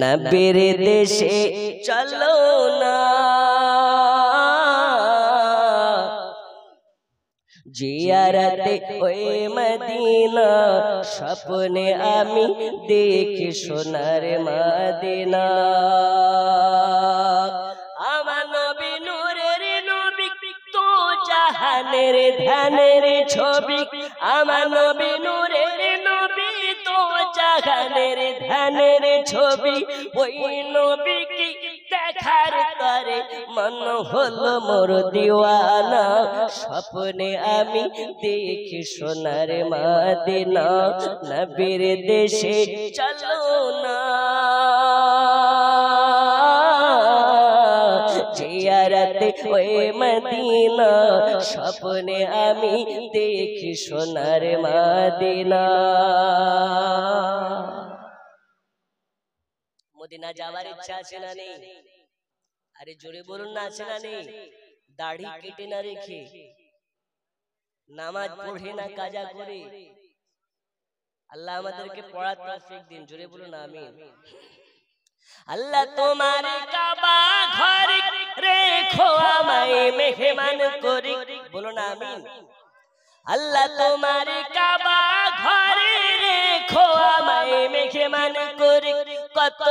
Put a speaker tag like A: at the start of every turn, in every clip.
A: নবীর দেশে চলো না জিয়ারতে ওই মদিনা স্বপ্নে আমি দেখি সোনার মদিনা আমার নবী নূরের নবী তো জাহানের ধানের ছবি আমার নবী নূরের নবী তো জাহানের ধানের ছবি ওই নবী কি দেখার তরে মন হলো মোর দিওয়ানা স্বপ্নে আমি দেখি সোনার মদিনা নবীর দেশে চলো না জিয়ারতে ওই মদিনা স্বপ্নে আমি দেখি সোনার মদিনা মদিনা যাওয়ার ইচ্ছা আছে না নেই আরে জোরে বলুন না আছে না নেই দাড়ি কেটে না রেখে নামাজ পড়ে না কাজা করে আল্লাহ আমাদেরকে পড়ার তৌফিক দিন জোরে বলুন আমিন আল্লাহ তোমার কাবা ঘর রেখো আমায় মেহমান করে বলুন আমিন আল্লাহ তোমার কাবা ঘরে রেখো আমায় মেহমান করে কত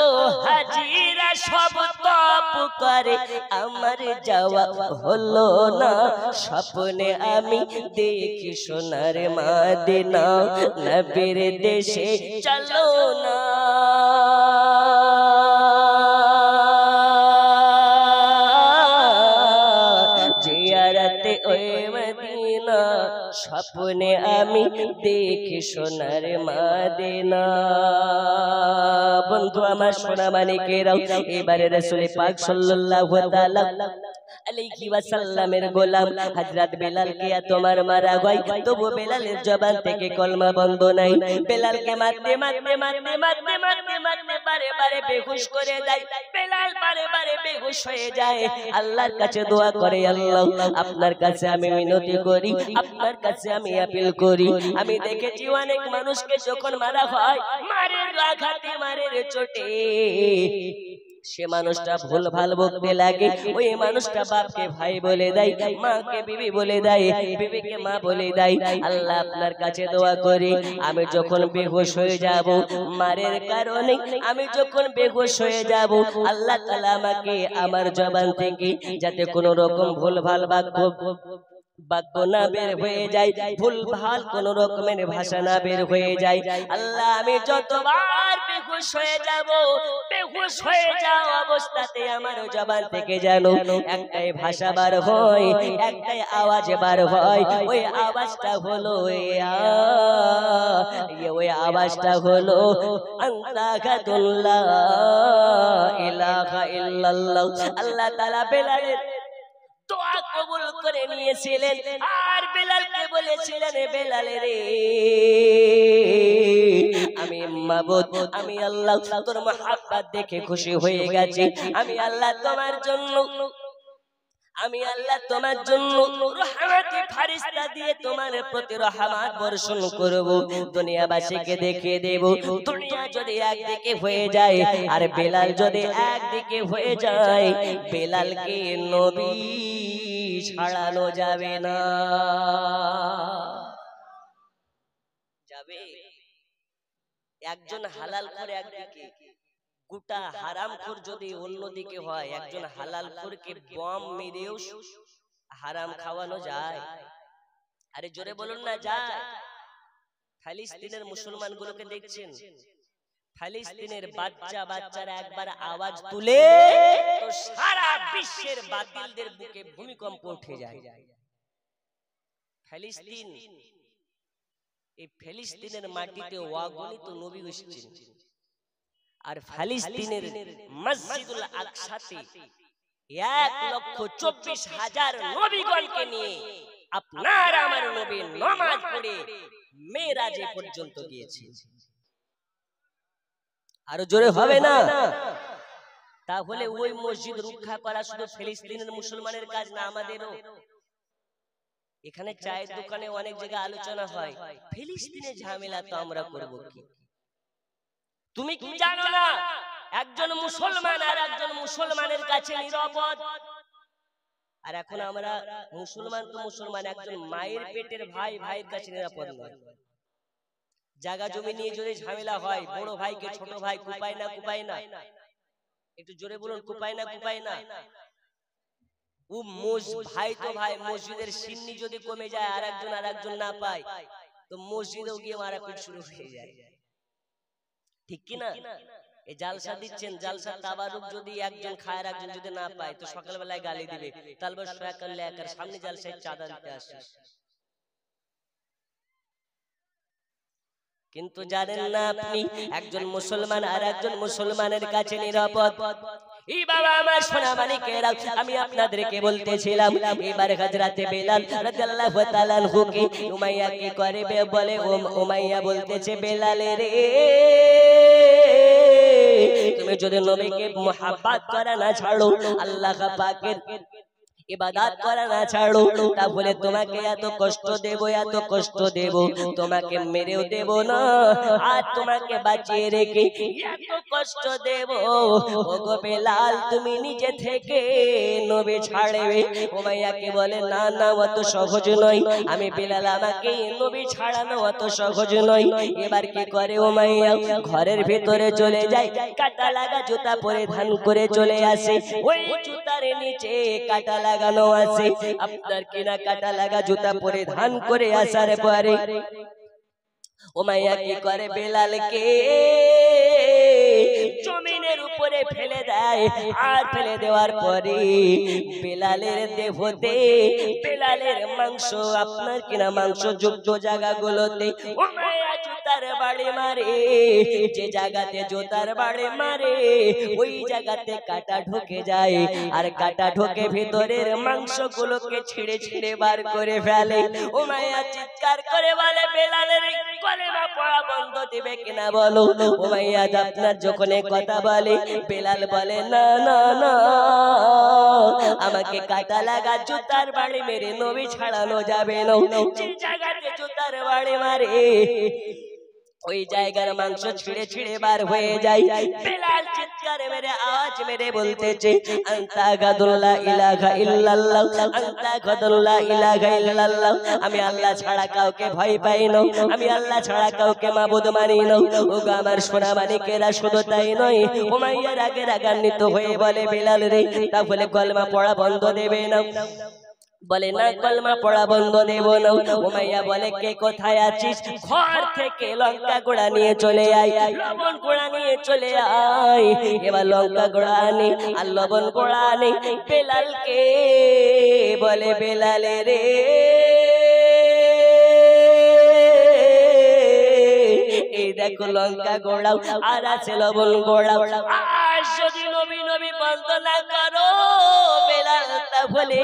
A: হাজিরা সব তপ করে আমার যাওয়া হলো না স্বপ্নে আমি দেখি সোনার মদিনা নবীর দেশে চলো না জিয়ারতে ওই মদিনা স্বপ্নে আমি দেখি সোনার মদিনা বন্ধু আমার সোনা মানিকেরাও এবারে রাসূল পাক সাল্লাল্লাহু তাআলা আলাইহি ওয়াসাল্লামের গোলাম হযরত বেলালকে তোমার মারা হয় তবু বেলালের জবান থেকে কলমা বন্ধ নাই বেলালকে মারতে মারতে মারতে মারতে মারতে মারতে বারে বারে বেহুশ করে দেয় বেলাল বারে বারে বেহুশ হয়ে যায় আল্লাহর কাছে দোয়া করে আল্লাহ আপনার কাছে আমি মিনতি করি আপনার কাছে আমি আপিল করি আমি দেখেছি অনেক মানুষকে যখন মারা হয় মারের আঘাতে মারের চোটে সে মানুষটা ভুল ভাল বকতে লাগে ওই মানুষটা বাপকে ভাই বলে দেয় মাকে বিবি বলে দেয় বিবিকে মা বলে দেয় আল্লাহ আপনার কাছে দোয়া করি আমি যখন বেহুশ হয়ে যাব মারের কারণে আমি যখন বেহুশ হয়ে যাব আল্লাহ তাআলা আমাকে আমার জবান থেকে যাতে কোনো রকম ভুল ভাল বাক্য না বের হয়ে যায় ভুল ভাল কোন রকমের ভাষা না বের হয়ে যায় আল্লাহ আমি যতবার বেহুশ হয়ে যাব বেহুশ হয়ে যাও অবস্থাতে আমার জবান থেকে যেন একটাই ভাষা বার হয় একটাই আওয়াজ বার হয় ওই আওয়াজটা হলো ওই আওয়াজটা হলো আন্তাকাতুল্লাহ ইলাহা ইল্লাল্লাহ আল্লাহ তাআলা বেলালের দোয়া কবুল করে নিয়েছিলেন আর বেলালকে বলেছিলেন বেলাল রে আমি মাবুদ আমি আল্লাহ তোর মহব্বত দেখে খুশি হয়ে গেছি আমি আল্লাহ তোমার জন্য রহমতের ফেরেশতা দিয়ে তোমার প্রতি রহমত বর্ষণ করব দুনিয়াবাসীকে দেখিয়ে দেব দুনিয়া যদি একদিকে হয়ে যায় আর বেলাল যদি একদিকে হয়ে যায় বেলালকে নবী ছাড়ানো যাবে না যাবে একজন হালাল করে একদিকে গোটা হারামখোর যদি অন্যদিকে হয় একজন হালালখোরকে বম মেরেও হারাম খাওয়ানো যায় আরে জোরে বলুন না যায় ফিলিস্তিনের মুসলমানগুলোকে দেখছেন ফিলিস্তিনের বাচ্চারা একবার আওয়াজ তুলে তো সারা বিশ্বের বাতিলদের বুকে ভূমিকম্প উঠে যায় ফিলিস্তিন এই ফিলিস্তিনের মাটিতে অগণিত নবী এসেছেন আর ফিলিস্তিনের মসজিদুল আকসাতে 1,24,000 নবীগণকে নিয়ে আপনার আমার নবী নামাজ পড়ে মেরাজে পর্যন্ত গিয়েছে আরো জোরে হবে না তাহলে ওই মসজিদ রক্ষা করা শুধু ফিলিস্তিনের মুসলমানের কাজ না আমাদেরও এখানে চায়ের দোকানে অনেক জায়গায় আলোচনা হয় ফিলিস্তিনের ঝামেলা তো আমরা করব কি তুমি কি জানো না একজন মুসলমান আর একজন মুসলমানের কাছে নিরাপদ। আর এখন আমরা মুসলমান তো মুসলমান, একজন মায়ের পেটের ভাই ভাইয়ের কাছে নিরাপদ নয়। জায়গা জমি নিয়ে যদি ঝামেলা হয়, বড় ভাইকে ছোট ভাই কুপায় না কুপায় না? একটু জোরে বলুন, কুপায় না কুপায় না? ও ভাই তো ভাই, মসজিদের সিন্নি যদি কমে যায় আর একজন না পায়, তো মসজিদেও গিয়ে মারাপিট শুরু হয়ে যায়, ঠিক কি না? এই জালসা দিচ্ছেন, জালসা তাবারুক যদি একজন খায় আর একজন যদি না পায়, তো সকালবেলায় গালি দিবে, তালবা শোয়া করলে একার সামনে জালসায় চাঁদা দিতে আসিস। কিন্তু জানেন না আপনি, একজন মুসলমান আর একজন মুসলমানের কাছে নিরাপদ। এই বাবা আমার সোনা মানিকেরা, আমি আপনাদেরকে বলতেছিলাম, এবার হযরতে বেলাল রাদিয়াল্লাহু তাআলা আনহুকে উমাইয়া কি করে বলে, উমাইয়া বলতেছে, বেলাল রে, তুমি যদি নবীকে মুহাব্বত করা না ছাড়ো, আল্লাহ পাকের ইবাদত করা না ছাড়ো, তাহলে তোমাকে এত কষ্ট দেব, এত কষ্ট দেব, তোমাকে মেরেও দেব না, আর তোমাকে বাঁচিয়ে রেখে এত কষ্ট দেব। ওগো বেলাল, তুমি নিজে থেকে নবী ছাড়বে? উমাইয়াকে বলে, না না, অত সহজ নয়, আমি বেলাল, আমাকে নবী ছাড়ানো অত সহজ নয়। এবার কি করে উমাইয়া, ঘরের ভিতরে চলে যায়, কাটা লাগা জুতা পরিধান করে চলে আসে। ওই জুতার নিচে কাটা লাগানো আছে, আপনার কিনা কাটা লাগা জুতা পরিধান করে আসার পরে উমাইয়া কি করে, বেলালকে জমিনের উপরে ফেলে দেয়। আর ফেলে দেওয়ার পরে বেলালের দেহতে, বেলালের মাংস, আপনার কিনা মাংস যুক্ত জায়গাগুলোতে উমাইয়া জুতার বাড়ি মারে। যে জায়গাতে জুতার বাড়ি মারে, ওই জায়গাতে কাটা ঢুকে যায়, আর কাটা ঢুকে ভিতরের মাংসগুলোকে ছিঁড়ে ছিঁড়ে বার করে ফেলে। উমাইয়া চিৎকার করে বলে, বেলালের কলেমা পড়া বন্ধ দিবে কিনা বলো। উমাইয়া আপনার যখন কথা বলে, বেলাল বলে, না না না, আমাকে কাটা লাগা জুতার বাড়ি মেরে নবী ছাড়ানো যাবে না। যে জায়গাতে জুতার বাড়ি মারে, ওই জায়গার মাংস ছিঁড়ে ছিঁড়ে বার হয়ে যায়। বেলাল চিৎকার মেরে আওয়াজ মেরে বলতেছে, আনতা গাদুল্লাহ ইলাহা ইল্লাল্লাহ, আনতা গাদুল্লাহ ইলাহা ইল্লাল্লাহ, আমি আল্লাহ ছাড়া কাউকে ভয় পাই না, আমি আল্লাহ ছাড়া কাউকে মাবুদ মানি না। ওগো আমার সোনা মানিকেরা, শুধু তাই নয়, উমাইয়া রাগে রাগান্বিত হয়ে বলে, বেলাল রে, তাহলে কলমা পড়া বন্ধ দেবে না? বলে, না, কলমা পড়া বন্ধ দেব না। উমাইয়া বলে, কে কোথায় আছিস? ঘর থেকে লঙ্কা গোড়া নিয়ে চলে আয়, লবণ গোড়া নিয়ে চলে আয়। এবার লঙ্কা গোড়া আনে আর লবণ গোড়া আনে। বেলালকে বলে, বেলাল রে, এই দেখো লঙ্কা গোড়াও আর আছে লবণ গোড়াও, আর যদি নবী নবী বন্ধ না করো বেলাল, তাহলে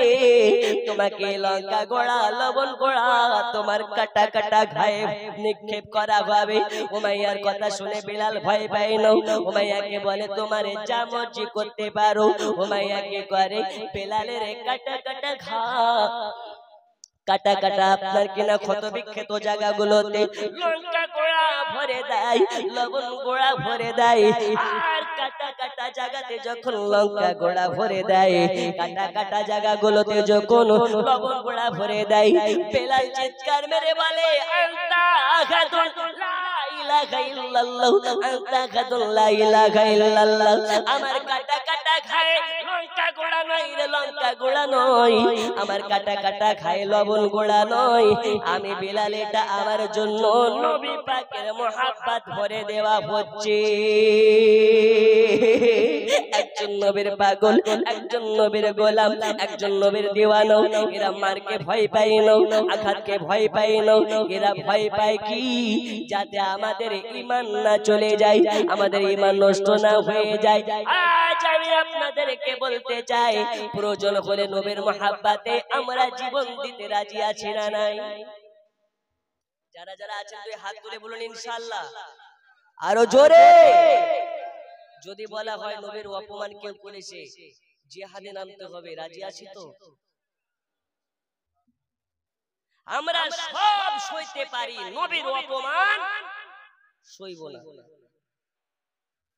A: তোমাকে লঙ্কা গোড়া লবণ গোড়া তোমার কাটা কাটা ঘায়ে নিক্ষেপ করা হবে। উমাইয়ার কথা শুনে বেলাল ভয় পায় না। উমাইয়াকে বলে, তোমারে যা মর্জি করতে পারো। উমাইয়াকে করে বেলালের কাটা কাটা ঘা, কাটা কাটা আপনার কিনা ক্ষত বিক্ষত জায়গাগুলোতে লঙ্কা গোড়া ভরে দেয়, লবণ গোড়া ভরে দেয়। আর কাটা কাটা জায়গাতে যখন লঙ্কা গোড়া ভরে দেয়, কাটা কাটা জায়গাগুলোতে যখন লবণ গোড়া ভরে দেয়, বেলাল চিৎকার মেরে বলে, আনতা আগাদুল লা ইলাহা ইল্লাল্লাহ, আনতা আগাদুল লা ইলাহা ইল্লাল্লাহ, আমার কাটা কাটা খায় লঙ্কা গোড়া নয় রে, লঙ্কা গোড়া নয়, আমার কাটা কাটা খায় লবণ গোড়া নয়। আমি বেলাল, এটা আমার জন্য নবী পাকের মুহাব্বত ভরে দেওয়া হচ্ছে। একজন নবীর পাগল, একজন নবীর গোলাম, একজন নবীর দিওয়ানা, এরা মারকে ভয় পায় না, আঘাতকে ভয় পায় না। এরা ভয় পায় কি? যাতে আমাদের ঈমান না চলে যায়, আমাদের ঈমান নষ্ট না হয়ে যায়। আজ আমি আপনাদেরকে বলতে চাই, প্রয়োজন হলে নবীর মুহাব্বতে আমরা জীবন দিতে রাজি আছি না নাই? যারা যারা আছেন দুই হাত তুলে বলুন ইনশাআল্লাহ। আরো জোরে। যদি বলা হয় নবীর অপমান কেউ করেছে, জিহাদে নামতে হবে, রাজি আছি তো? আমরা সব সইতে পারি, নবীর অপমান সইব না।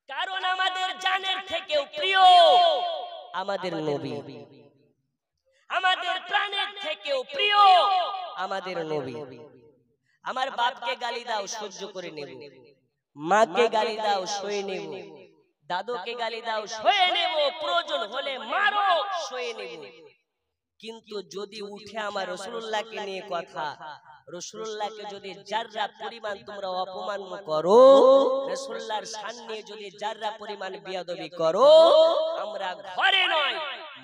A: কারণ আমাদের জানের থেকেও প্রিয় আমাদের নবী, আমাদের প্রাণের থেকেও প্রিয় আমাদের নবী। আমার বাপকে গালি দাও সহ্য করে নেব, মাকে গালি দাও সয়ে নেব, দাদুকে গালি দাও সয়ে নেব, প্রয়োজন হলে মারো সয়ে নেব। কিন্তু যদি উঠে আমার রাসূলুল্লাহকে নিয়ে কথা, রাসূলুল্লাহকে যদি যাররা পরিমাণ তোমরা অপমান করো, রাসূলুল্লাহর শান নিয়ে যদি যাররা পরিমাণ বেয়াদবি করো, আমরা ঘরে নয়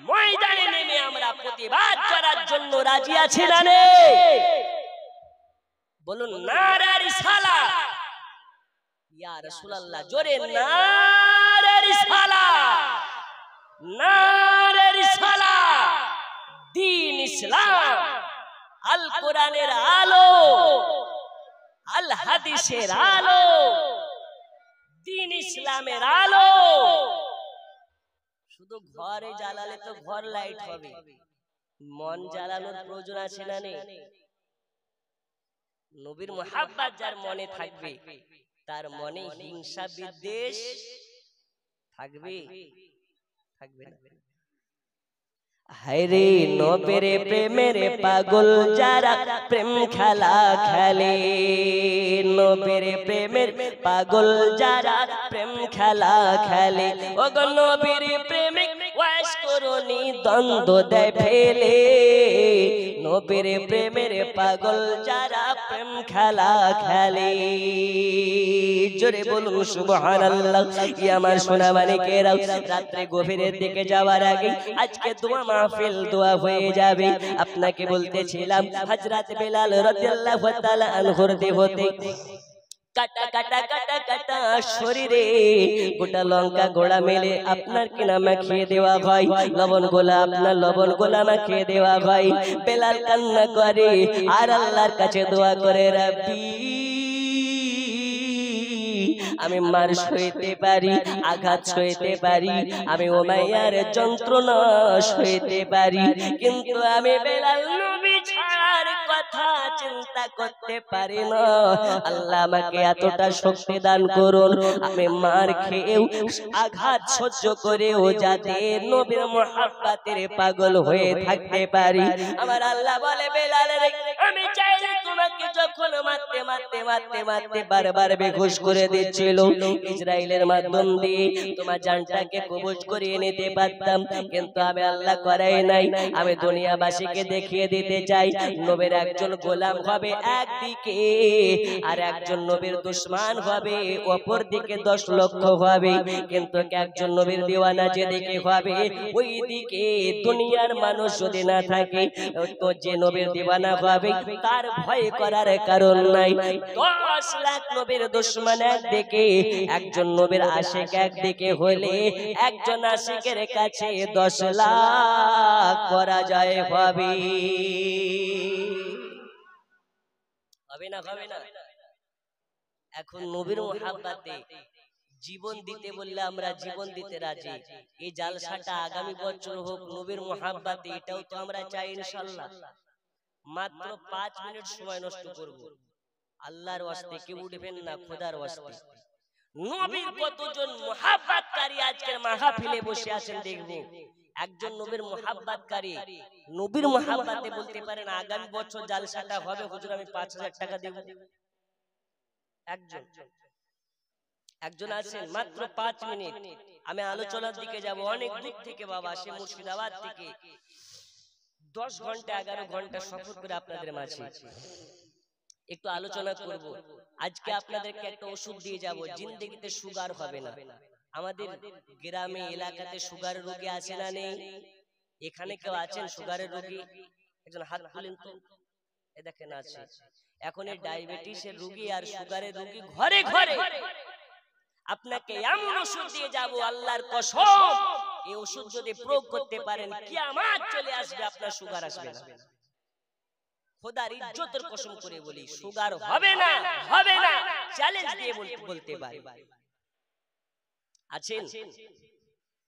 A: ময়দানে নেমে আমরা প্রতিবাদ করার জন্য রাজি আছি না নেই? বলুন নারে রিসালাত, ইয়া রাসূলুল্লাহ জোরে নারে রিসালাত, নারে রিসালাত। দ্বীন ইসলাম, আল কোরআনের আলো, আল হাদিসের আলো, দ্বীন ইসলামের আলো। শুধু ঘরে জ্বালালে তো ঘর লাইট হবে, মন জ্বালানোর প্রয়োজন আছে না নেই? নবীর মুহাব্বত যার মনে থাকবে তার মনে হিংসা বিদ্বেষ থাকবে? থাকবে না। হায়রে নবীর প্রেমের পাগল যারা প্রেম খেলা খেলে, নবীর প্রেমের পাগল যারা প্রেম খেলা খেলে, ওগো নবীর প্রেমিক ওয়াস করুনি দ্বন্দ্ব দেয় ফেলে, নবীর প্রেমের পাগল যারা প্রেম খেলা খেলে। জোরে বলুন সুবহানাল্লাহ। কি আমার সোনা মানিকেরা, রাত্রে গভীরের দিকে যাওয়ার আগে আজকে দোয়া মাহফিল দোয়া হয়ে যাবে। আপনাকে বলতেছিলাম হযরত বেলাল রাদিয়াল্লাহু তাআলা আনহুর দেহতে কাটা কাটা কাটা কাটা শরীরে গোটা লঙ্কা গোড়া মেলে আপনার কিনা মাখিয়ে দেওয়া হয়, লবণ গোলা আপনার লবণ গোলা মাখিয়ে দেওয়া হয়। বেলাল কান্না করে আর আল্লাহর কাছে দোয়া করে, রাব্বি আমি মার সইতে পারি, আঘাত সইতে পারি, আমি উমাইয়ার যন্ত্রণা সইতে পারি, কিন্তু আমি বেলাল নবী ছাড়ার কথা চিন্তা করতে পারি না। আল্লাহ আমাকে এতটা শক্তি দান করুন, আমি মার খেয়েও আঘাত সহ্য করেও যাতে নবীর মুহাব্বতের পাগল হয়ে থাকতে পারি। আমার আল্লাহ বলে বেলাল রে, আমি চাইলে তোমাকে যখন মারতে মারতে মারতে মারতে বারবার বেহুশ করে দিচ্ছিল, ইসরাইলের মাধ্যম দিয়ে তোমার জানটাকে কবজ করিয়ে নিতে পারতাম, কিন্তু আমি আল্লাহ করাই নাই। আমি দুনিয়াবাসীকে দেখিয়ে দিতে চাই নবীর একজন গোলাম হবে একদিকে, আর একজন নবীর দুশমন হবে অপর দিকে, 10 লক্ষ হবে, কিন্তু একজন নবীর দিওয়ানা যেদিকে হবে ওই দিকে দুনিয়ার মানুষ যদি না থাকে তো যে নবীর দিওয়ানা হবে তার ভয় করার কারণ নাই। 10 লাখ নবীর দুশমন একদিকে, একজন নবীর আশিক একদিকে হলে একজন আশিকের কাছে 10 লাখ পরাজয় হবে। হবে না? হবে না? এখন নবীর মুহাব্বতে জীবন দিতে বললে আমরা জীবন দিতে রাজি। এই জালসাটা আগামী বছর হোক নবীর মুহাব্বতে, এটাও তো আমরা চাই ইনশাআল্লাহ। মাত্র 5 মিনিট সময় নষ্ট করব আল্লাহর ওয়াস্তে, কেউ উঠবেন না খোদার ওয়াস্তে। নবীর কতজন মুহাব্বতকারী আজকের মাহফিলে বসে আছেন দেখব। একজন নবীর মুহাব্বতকারী নবীর মুহাব্বতে বলতে পারেন আগামী বছর জালসাটা হবে হুজুর আমি 5000 টাকা দেব। একজন আছেন মাত্র 5 মিনিট। আমি আলোচনার দিকে যাব, অনেক দূর থেকে বাবা আসে, মুর্শিদাবাদ থেকে 10 ঘন্টা 11 ঘন্টা সফর করে আপনাদের মাঝে একটু আলোচনা করব। আজকে আপনাদেরকে একটা ওষুধ দিয়ে যাব, জিন্দেগিতে সুগার হবে না। আমাদের গ্রামে এলাকাতে সুগারের রোগী আছে না নেই? এখানে কেউ আছেন সুগারের রোগী? একজন হাত তুলেন তো। এই দেখেন আছে। এখন এই ডায়াবেটিসের রোগী আর সুগারের রোগী ঘরে ঘরে। আপনাকে এমন ওষুধ দিয়ে যাব আল্লাহর কসম, এই ওষুধ যদি প্রয়োগ করতে পারেন কিয়ামত চলে আসবে, আপনার সুগার আসবে না। খোদার ইজ্জতের কসম করে বলি সুগার হবে না, হবে না, চ্যালেঞ্জ দিয়ে বলতে পারি। আছেন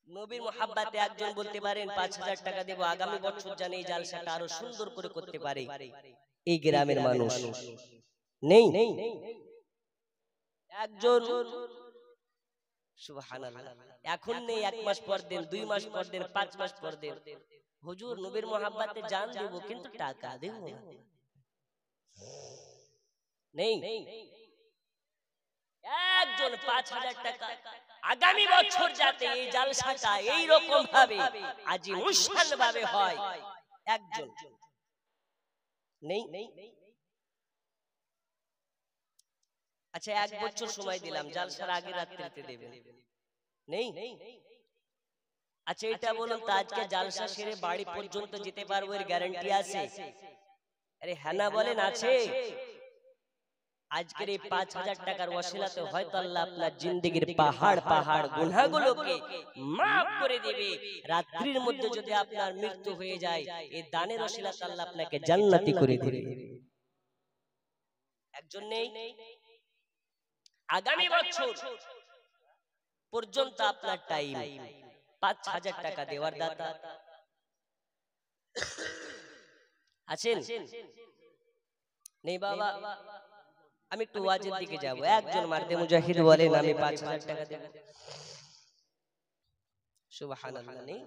A: নবীর মুহাব্বতে একজন বলতে পারেন 5000 টাকা দেব, আগামী বছর জানি এই জালসাটা আরো সুন্দর করে করতে পারে এই গ্রামের মানুষ নেই? একজন সুবহানাল্লাহ। এখন নেই, 1 মাস পর দেন, 2 মাস পর দেন, 5 মাস পর দেন। হুজুর নবীর মোহাব্বতে জান দেব কিন্তু টাকা দেব না। নেই। একজন 5,000 টাকা আগামী বছর যাতে এই জালসাটা এই রকম ভাবে আজিমুশান ভাবে হয়, একজন নেই। আচ্ছা 1 বছর সময় দিলাম, জালসার আগে রাত্রিতে দেবেন, নেই। আচ্ছা এটা বলুন তো, আজকে জালসা সেরে বাড়ি পর্যন্ত যেতে পারবো এর গ্যারান্টি আছে? আরে হ্যাঁ না বলেন, আছে? আজকের এই 5,000 টাকার ওয়াসিলাতে হয়তো আল্লাহ আপনার জিন্দেগির পাহাড় পাহাড় গুনাহগুলোকে মাফ করে দেবে। রাত্রির মধ্যে যদি আপনার মৃত্যু হয়ে যায়, এই দানের ওসিলাতে আল্লাহ আপনাকে জান্নাতি করে দেবে। একজন নেই। আগামী বছর পর্যন্ত আপনার টাইম, 5,000 টাকা দেওয়ার দাতা আছেন? নেই বাবা। আমি একটু ওয়াজের দিকে যাব। একজন মারদে মুজাহিদ বলেন আমি 5,000 টাকা দেব। সুবহানাল্লাহ। নেই।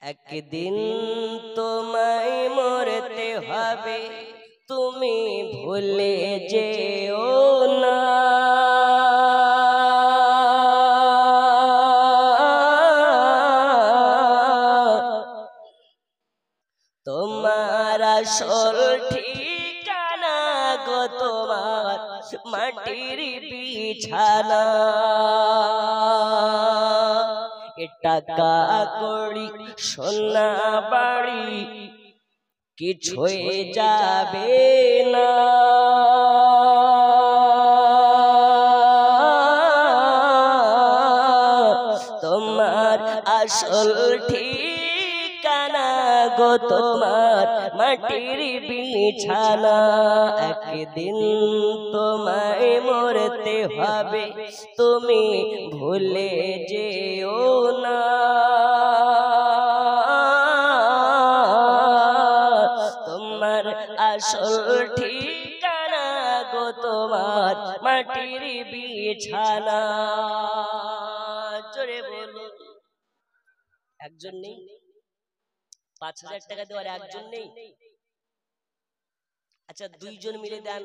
A: একদিন তোমায় মরতে হবে, তুমি ভুলে যেও না। তোমার আসল ঠিকানা গো তোমার মাটির বিছানা। টাকা কড়ি সোনা বাড়ি কিছুই যাবে না। তোমার আসল ঠিকানা গো তোমার মাটির বিছানা। একদিন তোমায় মরতে হবে, তুমি ভুলে যেও না। তোমার আসল ঠিকানা গো তোমার মাটির বিছানা। জোরে বলো। একজন নেই। 5,000 টাকা দেওয়ার একজন নেই। আচ্ছা 2 জন মিলে দেন।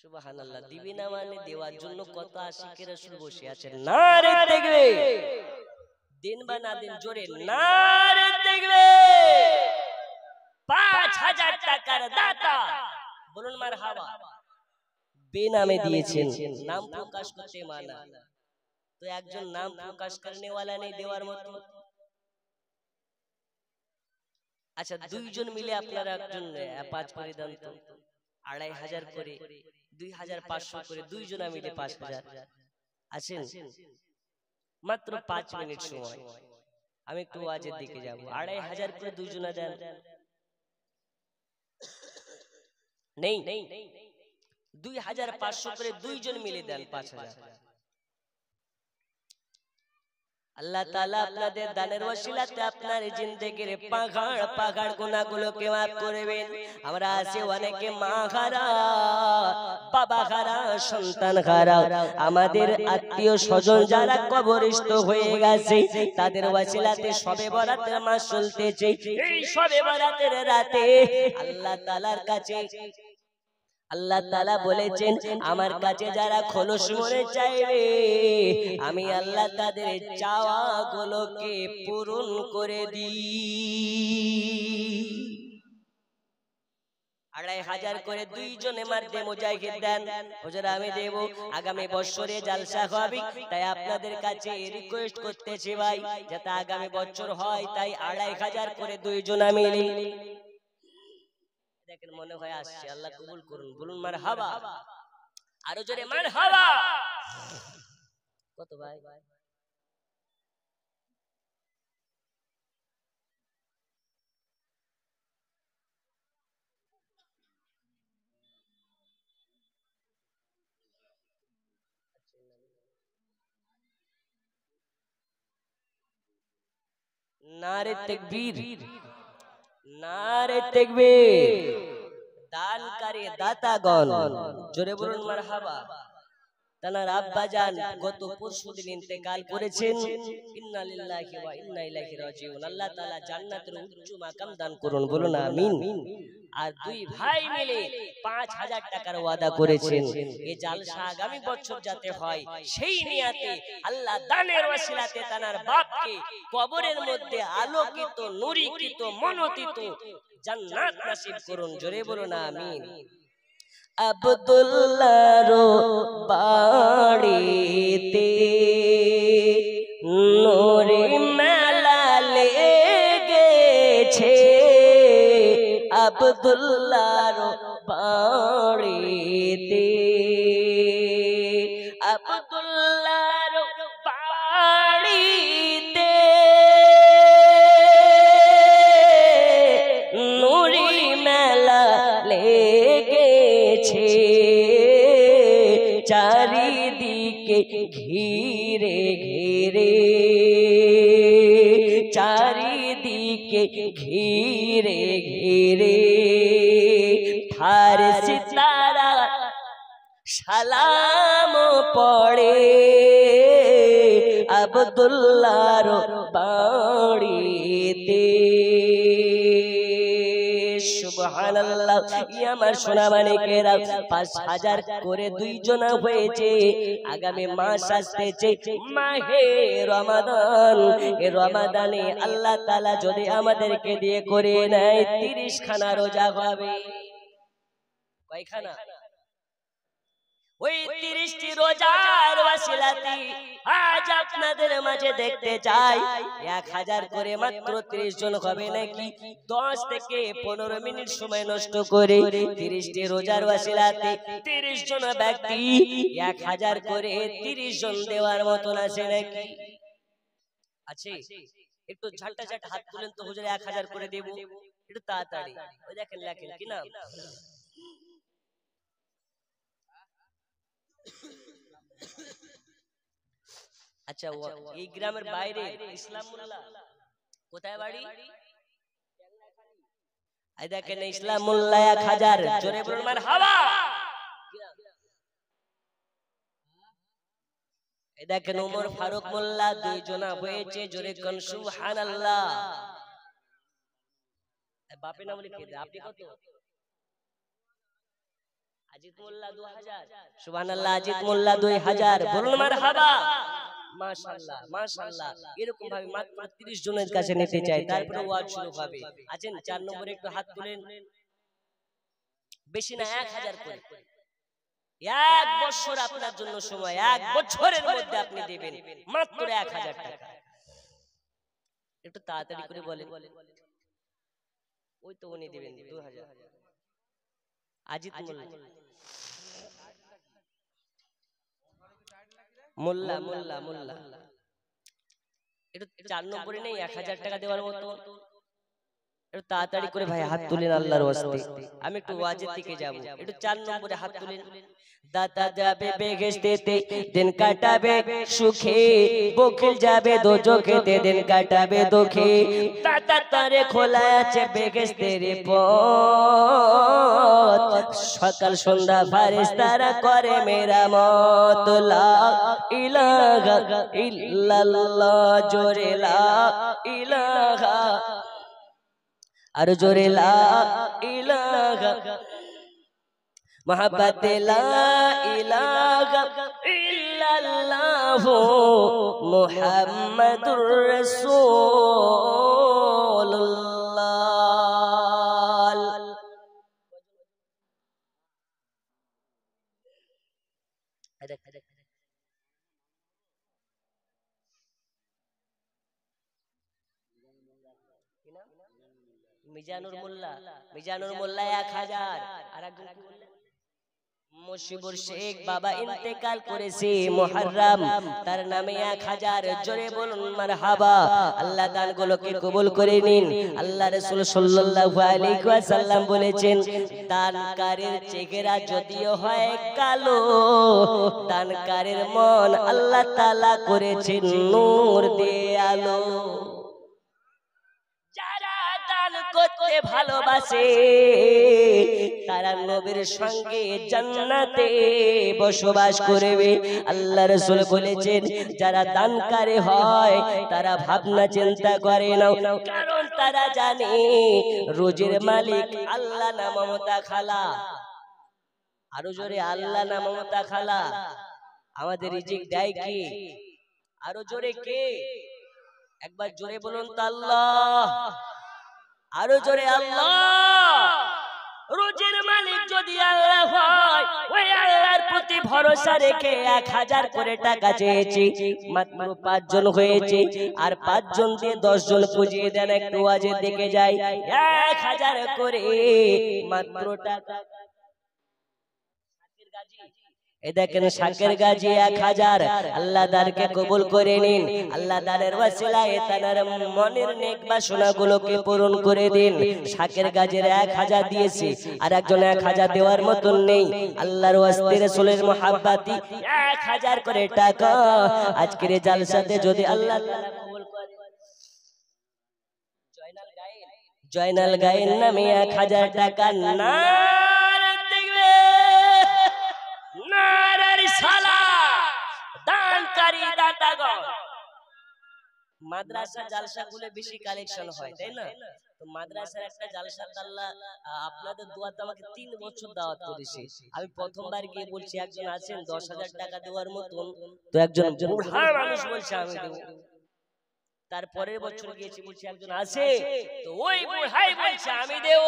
A: সুবহানাল্লাহ। দিবি না মানে দেওয়ার জন্য কত আশিকের রাসূল বসে আছেন। নারে তাকবীর। দিন বা না দিন জোরে নারে তাকবীর। 5,000 টাকার দাতা বলুন মারহাবা। বেনামে দিয়েছেন, নাম প্রকাশ করতে মানা। তো একজন নাম প্রকাশ করনে वाला নেই দেওয়ার মতো। আচ্ছা 2 জন মিলে আপনারা একজন 5 করে দেন তো, 2,500 করে, 2,500 করে, 2 জনা মিলে 5,000 আছেন? মাত্র 5 মিনিট সময়, আমি একটু ওয়াজের দিকে যাব। 2,500 করে 2 জনা দেন। নেই। 2,500 করে 2 জন মিলে দেন 5,000। আল্লাহ তাআলা আপনাদের দানের ওসিলাতে আপনার জিন্দেগির পাহাড় পাহাড় গুনাহগুলোকে মাফ করবেন। আমরা আছি অনেকে মা হারা, বাবা হারা, সন্তান হারা। আমাদের আত্মীয় স্বজন যারা কবরস্থ হয়ে গেছে, তাদের ওসিলাতে শবে বরাতের মাস চলতেছে। এই শবে বরাতের রাতে আল্লাহ তাআলার কাছে আল্লাহ তাআলা বলেছেন, আমার কাছে যারা খোলস মনে চাইবে, আমি আল্লাহ তাদের চাওয়া গুলোকে পূরণ করে দিই। 2,500 করে 2 জনে মারদে মুজাহিদ দেন। হুজুর আমি দেব, আগামী বছরে জালসা হবে, তাই আপনাদের কাছে রিকোয়েস্ট করতেছি ভাই, যাতে আগামী বছর হয়, তাই 2,500 করে 2 জনা মিলে দেখেন মনে হয় আসছে। আল্লাহ কবুল করুন, বলুন মারহাবা। আরো জোরে মারহাবা। কত ভাই? নারে তাকবীর, নারে তাকবীর। দানকারী দাতাগণ জোরে বলুন মারহাবা। তানার আব্বা জান গত পরশুদিন ইন্তেকাল করেছেন। ইন্না লিল্লাহি ওয়া ইন্না ইলাইহি রাজিউন। আল্লাহ তাআলা জান্নাতের উচ্চ মাকাম দান করুন, বলুন আমিন। আর দুই ভাই মিলে 5000 টাকার ওয়াদা করেছেন এই জালসা আগামী বছর যাতে হয় সেই নিয়াতে আল্লাহ দানের ওসিলাতে তানার বাপকে কবরের মধ্যে আলোকিত নূরিকৃত মনোনীত জান্নাত নসিব করুন, জোরে বলুন আমিন। আব্দুল্লাহর বাড়িতে নূরে মেলা লেগেছে, আব্দুল্লাহর বাড়িতে, আব্দুল্লাহর বাড়িতে নূরে মেলা লেগেছে, চারিদিকে ঘিরে ঘিরে, চারিদিকে ঘিরে ঘিরে ফারসি তারা সালাম পড়ে, আব্দুল্লাহর বাড়িতে। সুবহানাল্লাহ। আমার সোনা মানিকেরা 5000 করে দুইজনা হয়েছে। আগামী মাস আসতেছে মাহে রমাদান। এই রমাদানে আল্লাহ তাআলা যদি আমাদেরকে দিয়ে করে নেয় 30 খানা রোজা হবে। কয়খানা? ওই 30টি রোজার ওসিলাতে আজ আপনাদের মাঝে দেখতে চাই 1000 করে মাত্র 30 জন হবে নাকি 10 থেকে 15 মিনিট সময় নষ্ট করে 30টি রোজার ওসিলাতে 30 জন ব্যক্তি 1000 করে 30 জন দেওয়ার মতন আছে নাকি? আছে? একটু ঝাঁটা ঝাঁটা হাত তুলেন তো, হুজুর 1000 করে দেব, একটু তাড়াতাড়ি। ওই দেখেন লেখেন কি নাম? আচ্ছা, এই গ্রামের বাইরে ইসলাম মোল্লা কোথায় বাড়ি? এই দেখেন ইসলাম মোল্লা 1000, জোরে বলুন মারহাবা। এই দেখেন ওমর ফারুক মোল্লা 2 জনা হয়েছে, জোরে কোন সুবহানাল্লাহ। বাপের নাম লিখে দে। আপনি কত? আজিত মোল্লা 2000, সুবহানাল্লাহ। আজিত মোল্লা 2000, বলুন মারহাবা। মাশাআল্লাহ মাশাআল্লাহ। এরকম ভাবে মাত্র 30 জনের কাছে নিতে চাই, তারপরে ওয়াজ শুরু হবে। আছেন 4 নম্বরে একটু হাত তুলেন। বেশি না 1000 করে। 1 বছর আপনার জন্য সময়, 1 বছরের মধ্যে আপনি দিবেন মাত্র 1000 টাকা। একটু তাড়াতাড়ি করে বলেন। ওই তো উনি দিবেন 2000। আজিত মোল্লা মোল্লা মোল্লা মোল্লা একটু 4 নম্বরে নেই 1000 টাকা দেওয়ার মতো? একটু তাড়াতাড়ি করে ভাই হাত তুলেন আল্লাহর ওয়াস্তে। আমি একটু ওয়াজের দিকে যাব, একটু 4 নম্বরে হাত তুলেন। দাতা যাবে বেহেশতেতে দিন কাটাবে সুখে, বখিল যাবে দোজখেতে দিন কাটাবে দুঃখে। দাতা তারে খোলা আছে বেহেশতের পথ, সকাল সন্ধ্যা ফেরেশতারা করে মেরামত। লা ইলাহা ইল্লাল্লাহ, জোরে লা ইলাহা, আর জোরে লা ইলাহা, মোহাব্বত লা ইলাহা ইল্লাল্লাহ মুহাম্মাদুর রাসূলুল্লাহ। মিজানুর মোল্লা, মিজানুর মোল্লা 1000। আর একজন কি বললেন? মুশিবুর শেখ বাবা ইন্তেকাল করেছে মুহররম, তার নামে 1000, জোরে বলুন মারহাবা। আল্লাহ দানগুলোকে কবুল করে নিন। আল্লাহ রাসূল সাল্লাল্লাহু আলাইহি ওয়াসাল্লাম বলেছেন, দানকারীর চেহারা যদিও হয় কালো, দানকারীর মন আল্লাহ তাআলা করেছেন নূর দিয়ে আলো। যারা দান করতে ভালোবাসে তারা নবীর সঙ্গে জান্নাতে বসবাস করবে। আল্লাহ রাসূল বলেছেন যারা দানকারী হয় তারা ভাবনা চিন্তা করে না, কারণ তারা জানে রোজের মালিক আল্লাহ না মমতা খালা। আরো জোরে আল্লাহ না মমতা খালা। আমাদের রিজিক দেয় কে? আরো জোরে কে? একবার জোরে বলুন তো আল্লাহ। আরো জোরে আল্লাহ। রোজের মালিক যদি আল্লাহ হয়, ওই আল্লাহর প্রতি ভরসা রেখে 1000 করে টাকা চেয়েছি, মাত্র 5 জন হয়েছে, আর 5 জন দিয়ে 10 জন পুজিয়ে দেন, একটু ওয়াজের দিকে যাই, 1000 করে মাত্র টাকা। এই দেখেন শাকের গাজী 1000, আল্লাহ দারকে কবুল করে নিন। আল্লাহ দারের ওয়াসিলায় তার মনের নেক বাসনাগুলোকে পূরণ করে দিন। শাকের গাজীর 1000 দিয়েছে, আর একজন 1000 দেওয়ার মতন নেই। আল্লাহর ওয়াস্তে রাসূলের মুহাব্বতি 1000 করে টাকা আজকের জালসাতে যদি আল্লাহ তাআলা কবুল করে। জয়নাল গায়েন নামে 1000 টাকা না মাদ্রাসা জালসাগুলো বেশি কালেকশন হয়, তাই না? তো মাদ্রাসার একটা জালসা আল্লাহ আপনাদের দোয়াতে আমাকে 3 বছর দাওয়াত করেছে। আমি প্রথমবার গিয়ে বলছি একজন আছেন 10,000 টাকা দেওয়ার মতন, তো একজন বুড়া মানুষ বলছে আমি দেব। তারপরের বছর গিয়েছি বলছি একজন আছে, তো ওই বুড়াই বলছে আমি দেব।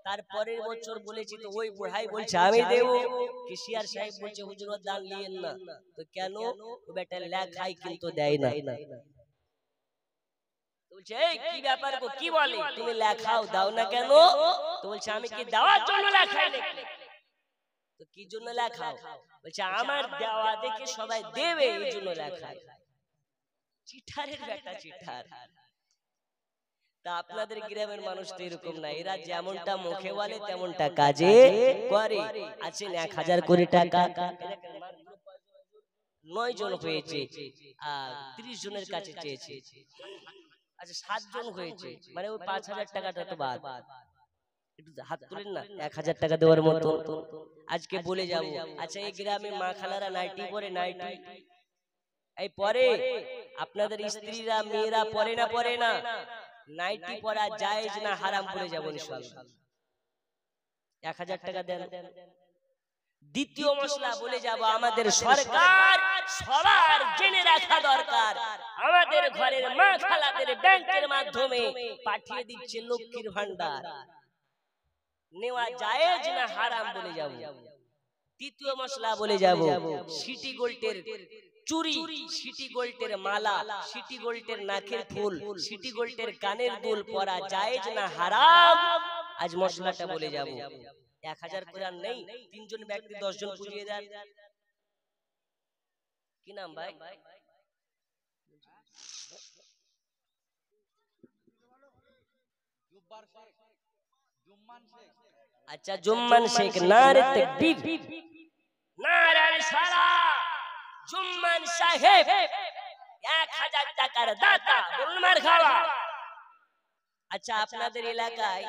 A: তারপরের বছর বলেছি, তো ওই বুড়াই বলছে আমি দেব। কেশিয়ার সাহেব বলছে হুজুর দান নিয়েন না। তো কেন? ও বেটা লেখাই কিন্তু দেয় না। বলছে এই কি ব্যাপার গো, কি বলে তুমি লেখাও দাও না কেন? তো বলছে আমি কি দেওয়ার জন্য লেখাই নাকি? তো কি জন্য লেখাও? বলছে আমার দেওয়া দেখে সবাই দেবে এই জন্য লেখাই। চিঠারের বেটা চিঠার। তা আপনাদের গ্রামের মানুষ তো এরকম না, এরা যেমনটা মুখে বলে তেমনটা কাজে করে। আছেন 1000 কোটি টাকা 9 জন হয়েছে, আর 30 জনের কাছে চেয়েছে। আচ্ছা 7 জন হয়েছে, মানে ওই 5000 টাকাটা তো বাদ। একটু হাত তুলেন না 1000 টাকা দেওয়ার মতো। আজকে বলে যাব, আচ্ছা এই গ্রামে মা খালারা নাইটি পরে? নাইটি এই পরে? আপনাদের স্ত্রীরা মেয়েরা পরে না? পরে না? নাইটি পরা জায়েজ না হারাম? পড়ে যাব ইনশাআল্লাহ। 1000 টাকা দেন। দ্বিতীয় মশলা বলে যাব, আমাদের সরকার সবার জেনে রাখা দরকার, আমাদের ঘরের মা খালাদের ব্যাংকের মাধ্যমে পাঠিয়ে দিচ্ছে লক্ষ্মীর ভান্ডার। নেওয়া জায়েজ না হারাম? বলে যাব। তৃতীয় মশলা বলে যাব, সিটি গোল্ডের চুরি, সিটি গোল্ডের মালা, সিটি গোল্ডের নাকের ফুল, সিটি গোল্ডের কানের দুল পরা জায়েজ না হারাম? আজ মশলাটা বলে যাব। 1000 করে আর নেই, 3 জন ব্যক্তি 10 জন পুজিয়ে দেন। কি নাম ভাই? আচ্ছা জুম্মান শেখ। নারে তাকবীর, নারে রিসালাত। জুম্মান সাহেব 1000 টাকার দাতা, বলুন মারহাবা। আচ্ছা আপনাদের এলাকায়,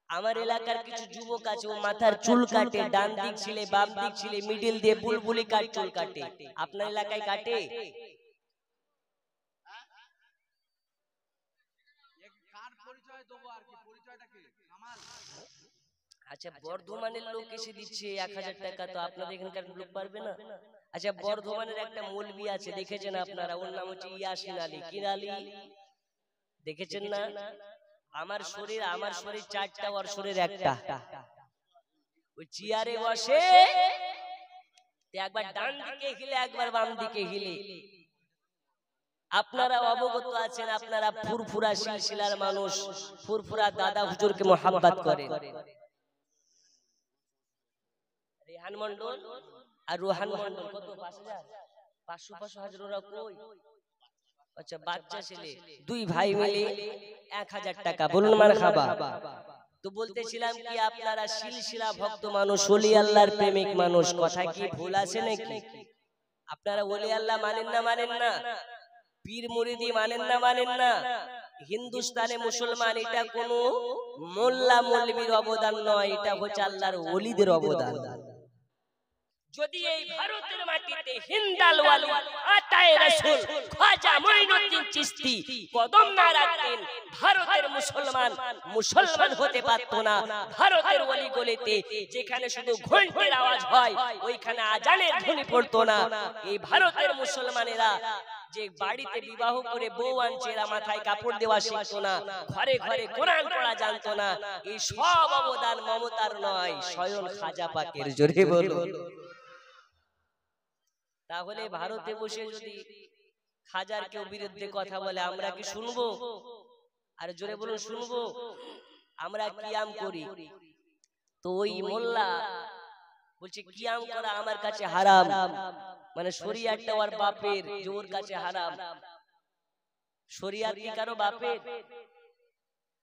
A: আমার এলাকার কিছু যুবক আছে, ও মাথার চুল কাটে, ডান দিক ছিলে বাম দিক ছিলে মিডিল দিয়ে বুলবুলি কাট চুল কাটে। আপনার এলাকায় কাটে? আচ্ছা বর্ধমানের লোক এসে দিচ্ছে 1000 টাকা, তো আপনাদের এখানকার লোক পারবে না? আচ্ছা বর্ধমানের একটা মৌলবি আছে, দেখেছেন আপনারা, ওর নাম হচ্ছে ইয়াসিন আলী। কি আলী দেখেছেন না? আমার শরীর 4টা, ওর শরীর 1টা। ওই চেয়ারে বসে একবার ডান দিকে হিলে একবার বাম দিকে হিলে। আপনারা অবগত আছেন, আপনারা ফুরফুরা সিলসিলার মানুষ, ফুরফুরা দাদা হুজুরকে মোহাব্বত করেন। রেহান মন্ডল আর রোহান মন্ডল কত? 5000 500 হাজার। ওরা কই? আচ্ছা বাচ্চা ছেলে, 2 ভাই মিলে 1000 টাকা, বলুন মারহাবা। তো বলতেছিলাম কি, আপনারা সিলসিলা ভক্ত মানুষ, ওলি আল্লাহর প্রেমিক মানুষ, কথা কি ভুল আছে নাকি? আপনারা ওলি আল্লাহ মানেন না? মানেন না? পীর মুরিদি মানেন না? মানেন না? হিন্দুস্তানে মুসলমান, এটা কোনো মোল্লা মৌলবীর অবদান নয়, এটা হচ্ছে আল্লাহর ওলিদের অবদান। যদি এই ভারতের মাটিতে হিন্দাল ওয়ালি আতায়ে রাসূল খাজা মঈনুদ্দিন চিশতি কদম না রাখতেন, ভারতের মুসলমান হতে পারতো না। ভারতের ওলি গলিতে যেখানে শুধু ঘন্টার আওয়াজ হয় ওইখানে আজানের ধ্বনি পড়তো না। এই ভারতের মুসলমানেরা যে বাড়িতে বিবাহ করে বউ আনছে, এরা মাথায় কাপড় দেওয়া শিখতো না, ঘরে ঘরে কোরআন পড়া জানতো না। এই সব অবদান মমতার নয়, স্বয়ং খাজা পাকের। জোরে বলুন। তাহলে ভারতে বসে যদি খাজার কেউ বিরুদ্ধে কথা বলে আমরা কি শুনবো? আর জোরে বলুন শুনবো? আমরা কিয়াম করি, তো ওই মোল্লা বলছে কিয়াম করা আমার কাছে হারাম, মানে শরিয়াতটা ওর বাপের, জোর কাছে হারাম। শরিয়াত কি কারো বাপের?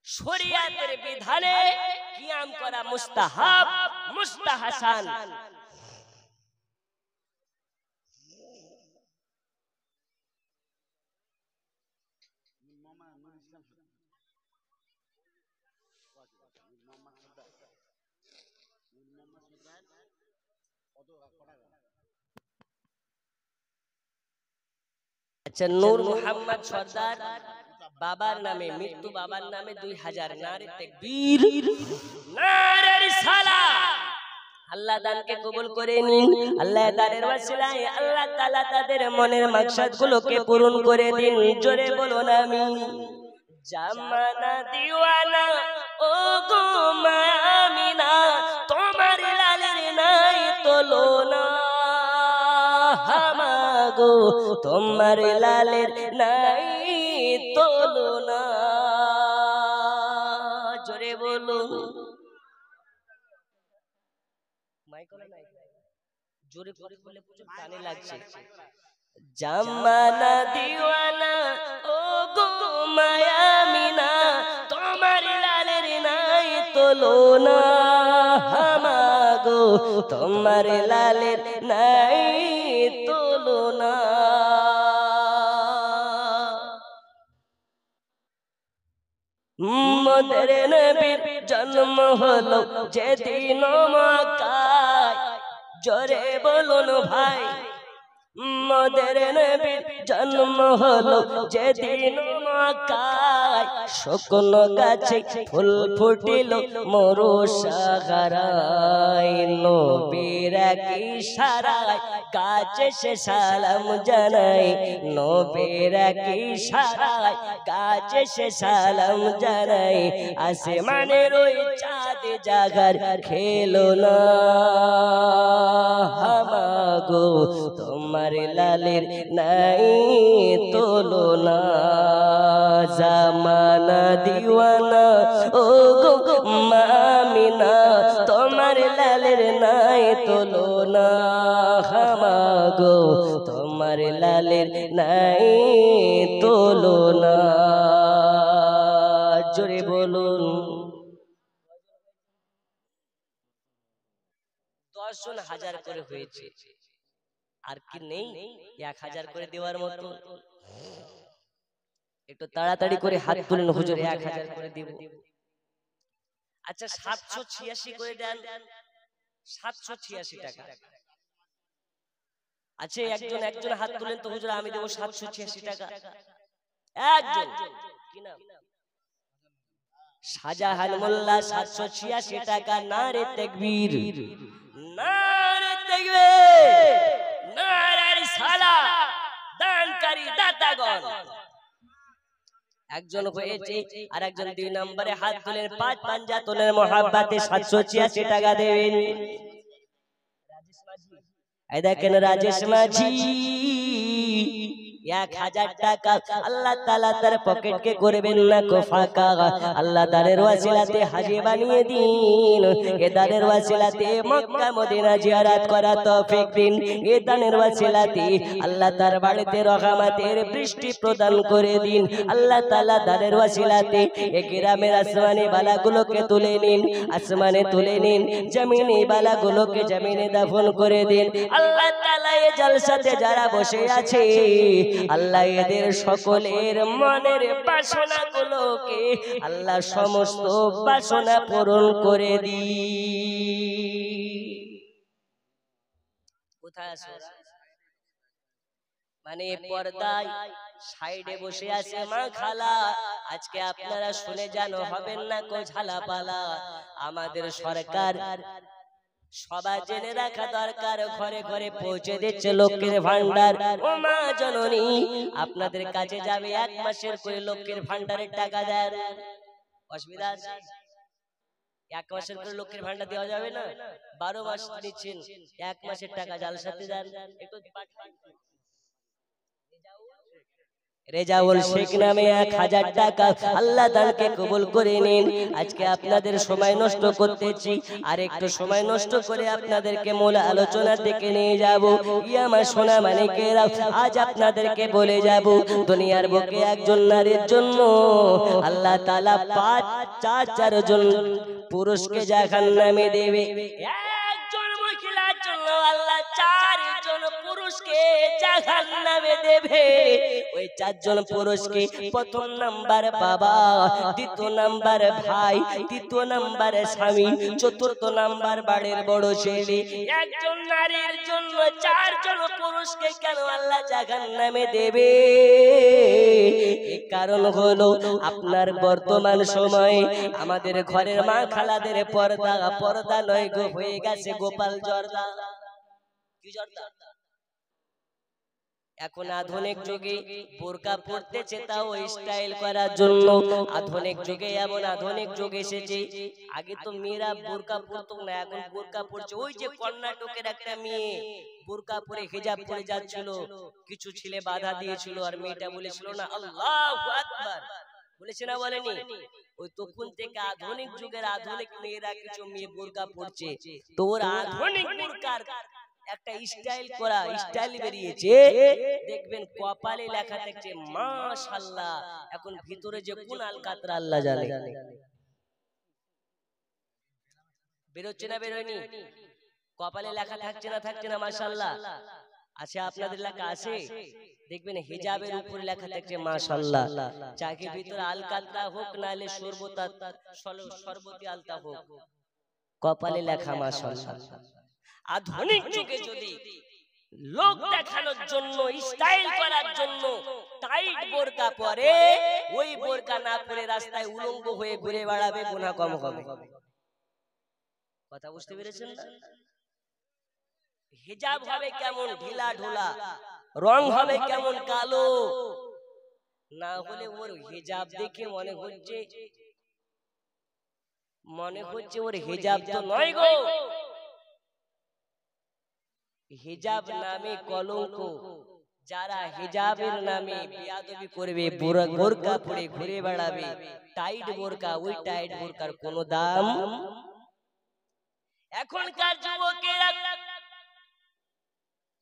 A: শরিয়াতের বিধানে কিয়াম করা মুস্তাহাব, মুস্তাহাসান। আচ্ছা, নূর মোহাম্মদ সরদার বাবার নামে, মৃত্যু বাবার নামে 2000। নারে তাকবীর, নারে রিসালাত। আল্লাহ দানকে কবুল করে নিন। আল্লাহ দানের ওয়াসিলায় আল্লাহ তাআলা তাদের মনের মাকসাদ গুলোকে পূরণ করে দিন। জোরে বলুন আমিন। জামানা দিওয়ানা ও গো মামিনা, তোমার লালের নাই তুলনা। হামাগো তোমার লালের নাই তুলনা। জোরে বলুন। জোরে করে বলে প্রচুর কানে লাগছে। জামানা দিওয়ানা ও গো মায়ামিনা, তোমার লালের নাই তুলনা। হামাগো তোমার লালের নাই তুলনা। মোদের নবীর জন্ম হলো যেদিন মক্কায়। জোরে বলুন ভাই। মোদের নবীর জন্ম হলো যেদিন মক্কায়। শুকনো গাছে ফুল ফুটিল মরু সাহারায়। নবীর কি ইশারায় গাছে সে সালাম জানাই। নবীর কি ইশারায় গাছে সে সালাম জানাই। আসমানের ওই চাঁদ জাগার খেলো না। হামাগো তোমার লালের নাই তুলনা। জামানা দিওয়ানা ও গো মামিনা, তোমার লালের নাই তুলনা। হামাগো তোমার লালের নাই তুলনা। জোরে বলুন। 10 জন 1000 করে হয়েছে, আর কি নেই 1000 করে দেওয়ার মতো? একটু তাড়াতাড়ি করে হাত তুলেন, হুজুর 1000 করে দিব। আচ্ছা 786 করে দেন। 786 টাকা। আচ্ছা একজন হাত তুলেন তো হুজুর, আমি দেব 786 টাকা। একজন কি নাম? শাহজাহান মোল্লা। 786 টাকা। নারে তাকবীর, নারে তাকবীর, নারে রিসালাত। দানকারী দাতাগণ একজন হয়েছে, আর একজন 2 নম্বরে হাত তুলেন। 5 পাঞ্জা তোলেন মোহাব্বতে 786 টাকা দেবেন। এই দেখেন রাজেশ মাঝি 1000 টাকা আল্লাহ তাআলা তার পকেটকে করবেন না কো ফাঁকা। আল্লাহ দানের ওয়াসিলাতে হাজী বানিয়ে দিন। এ দানের ওয়াসিলাতে মক্কা মদিনা জিয়ারত করা তৌফিক দিন। এ দানের ওয়াসিলাতে আল্লাহ তার বাড়িতে রহমতের বৃষ্টি প্রদান করে দিন। আল্লাহ তাআলা দানের ওয়াসিলাতে এ গ্রামের আসমানি বালাগুলোকে তুলে নিন, আসমানে তুলে নিন। জমিনি বালাগুলোকে জমিনে দাফন করে দিন। আল্লাহ তাআলা এই জলসাতে যারা বসে আছে আল্লাহ এদের সকলের মনের বাসনাগুলোকে আল্লাহ সমস্ত বাসনা পূরণ করে দি। কোথায় আছে মানে পর্দায় সাইডে বসে আছে মা খালা, আজকে আপনারা শুনে জানো হবেন না কো ঝালাপালা। আমাদের সরকার সবাই জেনে রাখা দরকার, ঘরে ঘরে পৌঁছে দিচ্ছে লক্ষ্মীর ভান্ডার। ও মা জননী, আপনাদের কাছে যাবে 1 মাসের করে লক্ষ্মীর ভান্ডারের টাকা দেন, অসুবিধা আছে? 1 মাসের করে লক্ষ্মীর ভান্ডার দেওয়া যাবে না? 12 মাস নিচ্ছেন, 1 মাসের টাকা জালসাতে দেন। একটু রেজাউল শেখ নামে 1000 টাকা আল্লাহ তাআলাকে কবুল করে নিন। আজকে আপনাদের সময় নষ্ট করতেছি, আর একটু সময় নষ্ট করে আপনাদেরকে মূল আলোচনা থেকে নিয়ে যাব। ইয়া আমার সোনা মানিকেরা, আজ আপনাদেরকে বলে যাব দুনিয়ার বুকে একজন নারীর জন্য আল্লাহ তাআলা 4 জন পুরুষকে জাহান্নামে দেবে। একজন মহিলার জন্য আল্লাহ 4 জন পুরুষকে জাহান্নামে দেবে। ওই 4 জন পুরুষকে প্রথম নাম্বার বাবা, দ্বিতীয় নাম্বার ভাই, তৃতীয় নাম্বার স্বামী, চতুর্থ নাম্বার বাড়ির বড় ছেলে। একজন নারীর জন্য 4 জন পুরুষকে কেন আল্লাহ জাহান্নামে দেবে? এর কারণ হলো আপনার বর্তমান সময়ে আমাদের ঘরের মা খালাদের পর্দা নয় গো, হয়ে গেছে গোপাল জর্দা। কি জর্দা? এখন আধুনিক যুগে বোরকা পরতেছে, তাও স্টাইল করার জন্য। আধুনিক যুগে এমন আধুনিক যুগ এসেছে, আগে তো মেয়েরা বোরকা পরতো না, এখন বোরকা পরছে। ওই যে কর্ণাটকের একটা মেয়ে বোরকা পরে হিজাব পরে যাচ্ছিল, কিছু ছেলে বাধা দিয়েছিল, আর মেয়েটা বলেছিল না আল্লাহু আকবার, বলেছে না বলেনি? ওই তখন থেকে আধুনিক যুগের আধুনিক মেয়েরা কিছু মেয়ে বোরকা পরছে, তো ওর আধুনিক বোরকার একটা স্টাইল করা স্টাইল বেরিয়েছে, দেখবেন কপালে লেখা থাকছে মাশাআল্লাহ। এখন ভিতরে যে কোন আলকাতরা আল্লাহ জানে, বেরোচ্ছে না বেরোয়নি? কপালে লেখা থাকছে না মাশাআল্লাহ? আছে আপনাদের লেখা আছে? দেখবেন হিজাবের উপরে লেখা থাকছে মাশাআল্লাহ। চাকে ভিতরে আলকাতরা হোক নালে সর্বতি আলতা হোক, কপালে লেখা মাশাআল্লাহ। আধুনিক যুগে যদি লোক দেখানোর জন্য, স্টাইল করার জন্য টাইট বোরকা পরে, ওই বোরকা না পরে রাস্তায় উলঙ্গ হয়ে ঘুরে বেড়াবে, গুনাহ কম হবে। কথা বুঝতে পেরেছেন না? হিজাব হবে কেমন ঢিলা ঢোলা, রং হবে কেমন কালো, না হলে ওর হিজাব দেখে মনে হচ্ছে ওর হিজাব তো নয় গো। হিজাব নামে কলঙ্ক, যারা হিজাবের নামে বেয়াদবি করবে, বোরকা পরে ঘুরে বেড়াবে, টাইট বোরকা, ওই টাইট বোরকার কোনো দাম। এখনকার যুবকেরা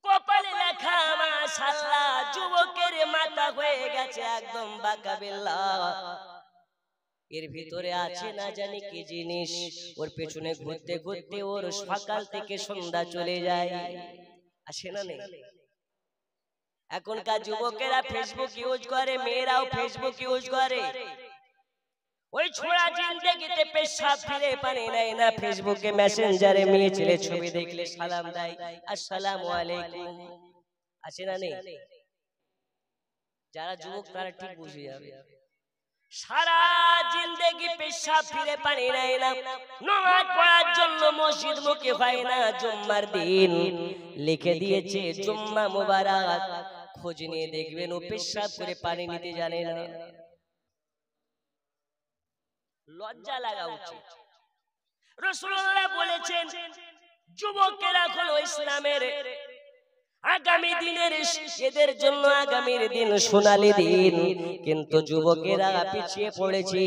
A: কপালে লেখা মাশাআল্লাহ, যুবকের মাথা হয়ে গেছে একদম বাঁকা বিল্লা। এর ভিতরে আছে না জানি কি জিনিস, ওর পেছনে ঘুরতে ঘুরতে ওর সকাল থেকে সন্ধ্যা চলে যায়। আসে না নেই? এখনকার যুবকেরা ফেসবুক ইউজ করে, মেয়েরাও ফেসবুক ইউজ করে। ওই ছোড়া জিন্দেগিতে পেশাব ফিরে পানি নেয় না, ফেসবুকে মেসেঞ্জারে মেয়ে ছেলে ছবি দেখলে সালাম দেয়, আসসালামু আলাইকুম। আছে না নেই? যারা যুবক তারা ঠিক বুঝে যাবে। সারা জিন্দেগি পেশাব ফিরে পানি নেয় না, নামাজ পড়ার জন্য মসজিদ মুখে হয় না, জুম্মার দিন লিখে দিয়েছে জুম্মা মুবারক, খোঁজ নিয়ে দেখবেন ও পেশাব করে পানি নিতে জানে না। লজ্জা লাগা উচিত। রাসূলুল্লাহ বলেছেন যুবকেরা হলো ইসলামের আগামী দিনের, এদের জন্য আগামীর দিন সোনালী দিন, কিন্তু যুবকেরা পিছিয়ে পড়েছে।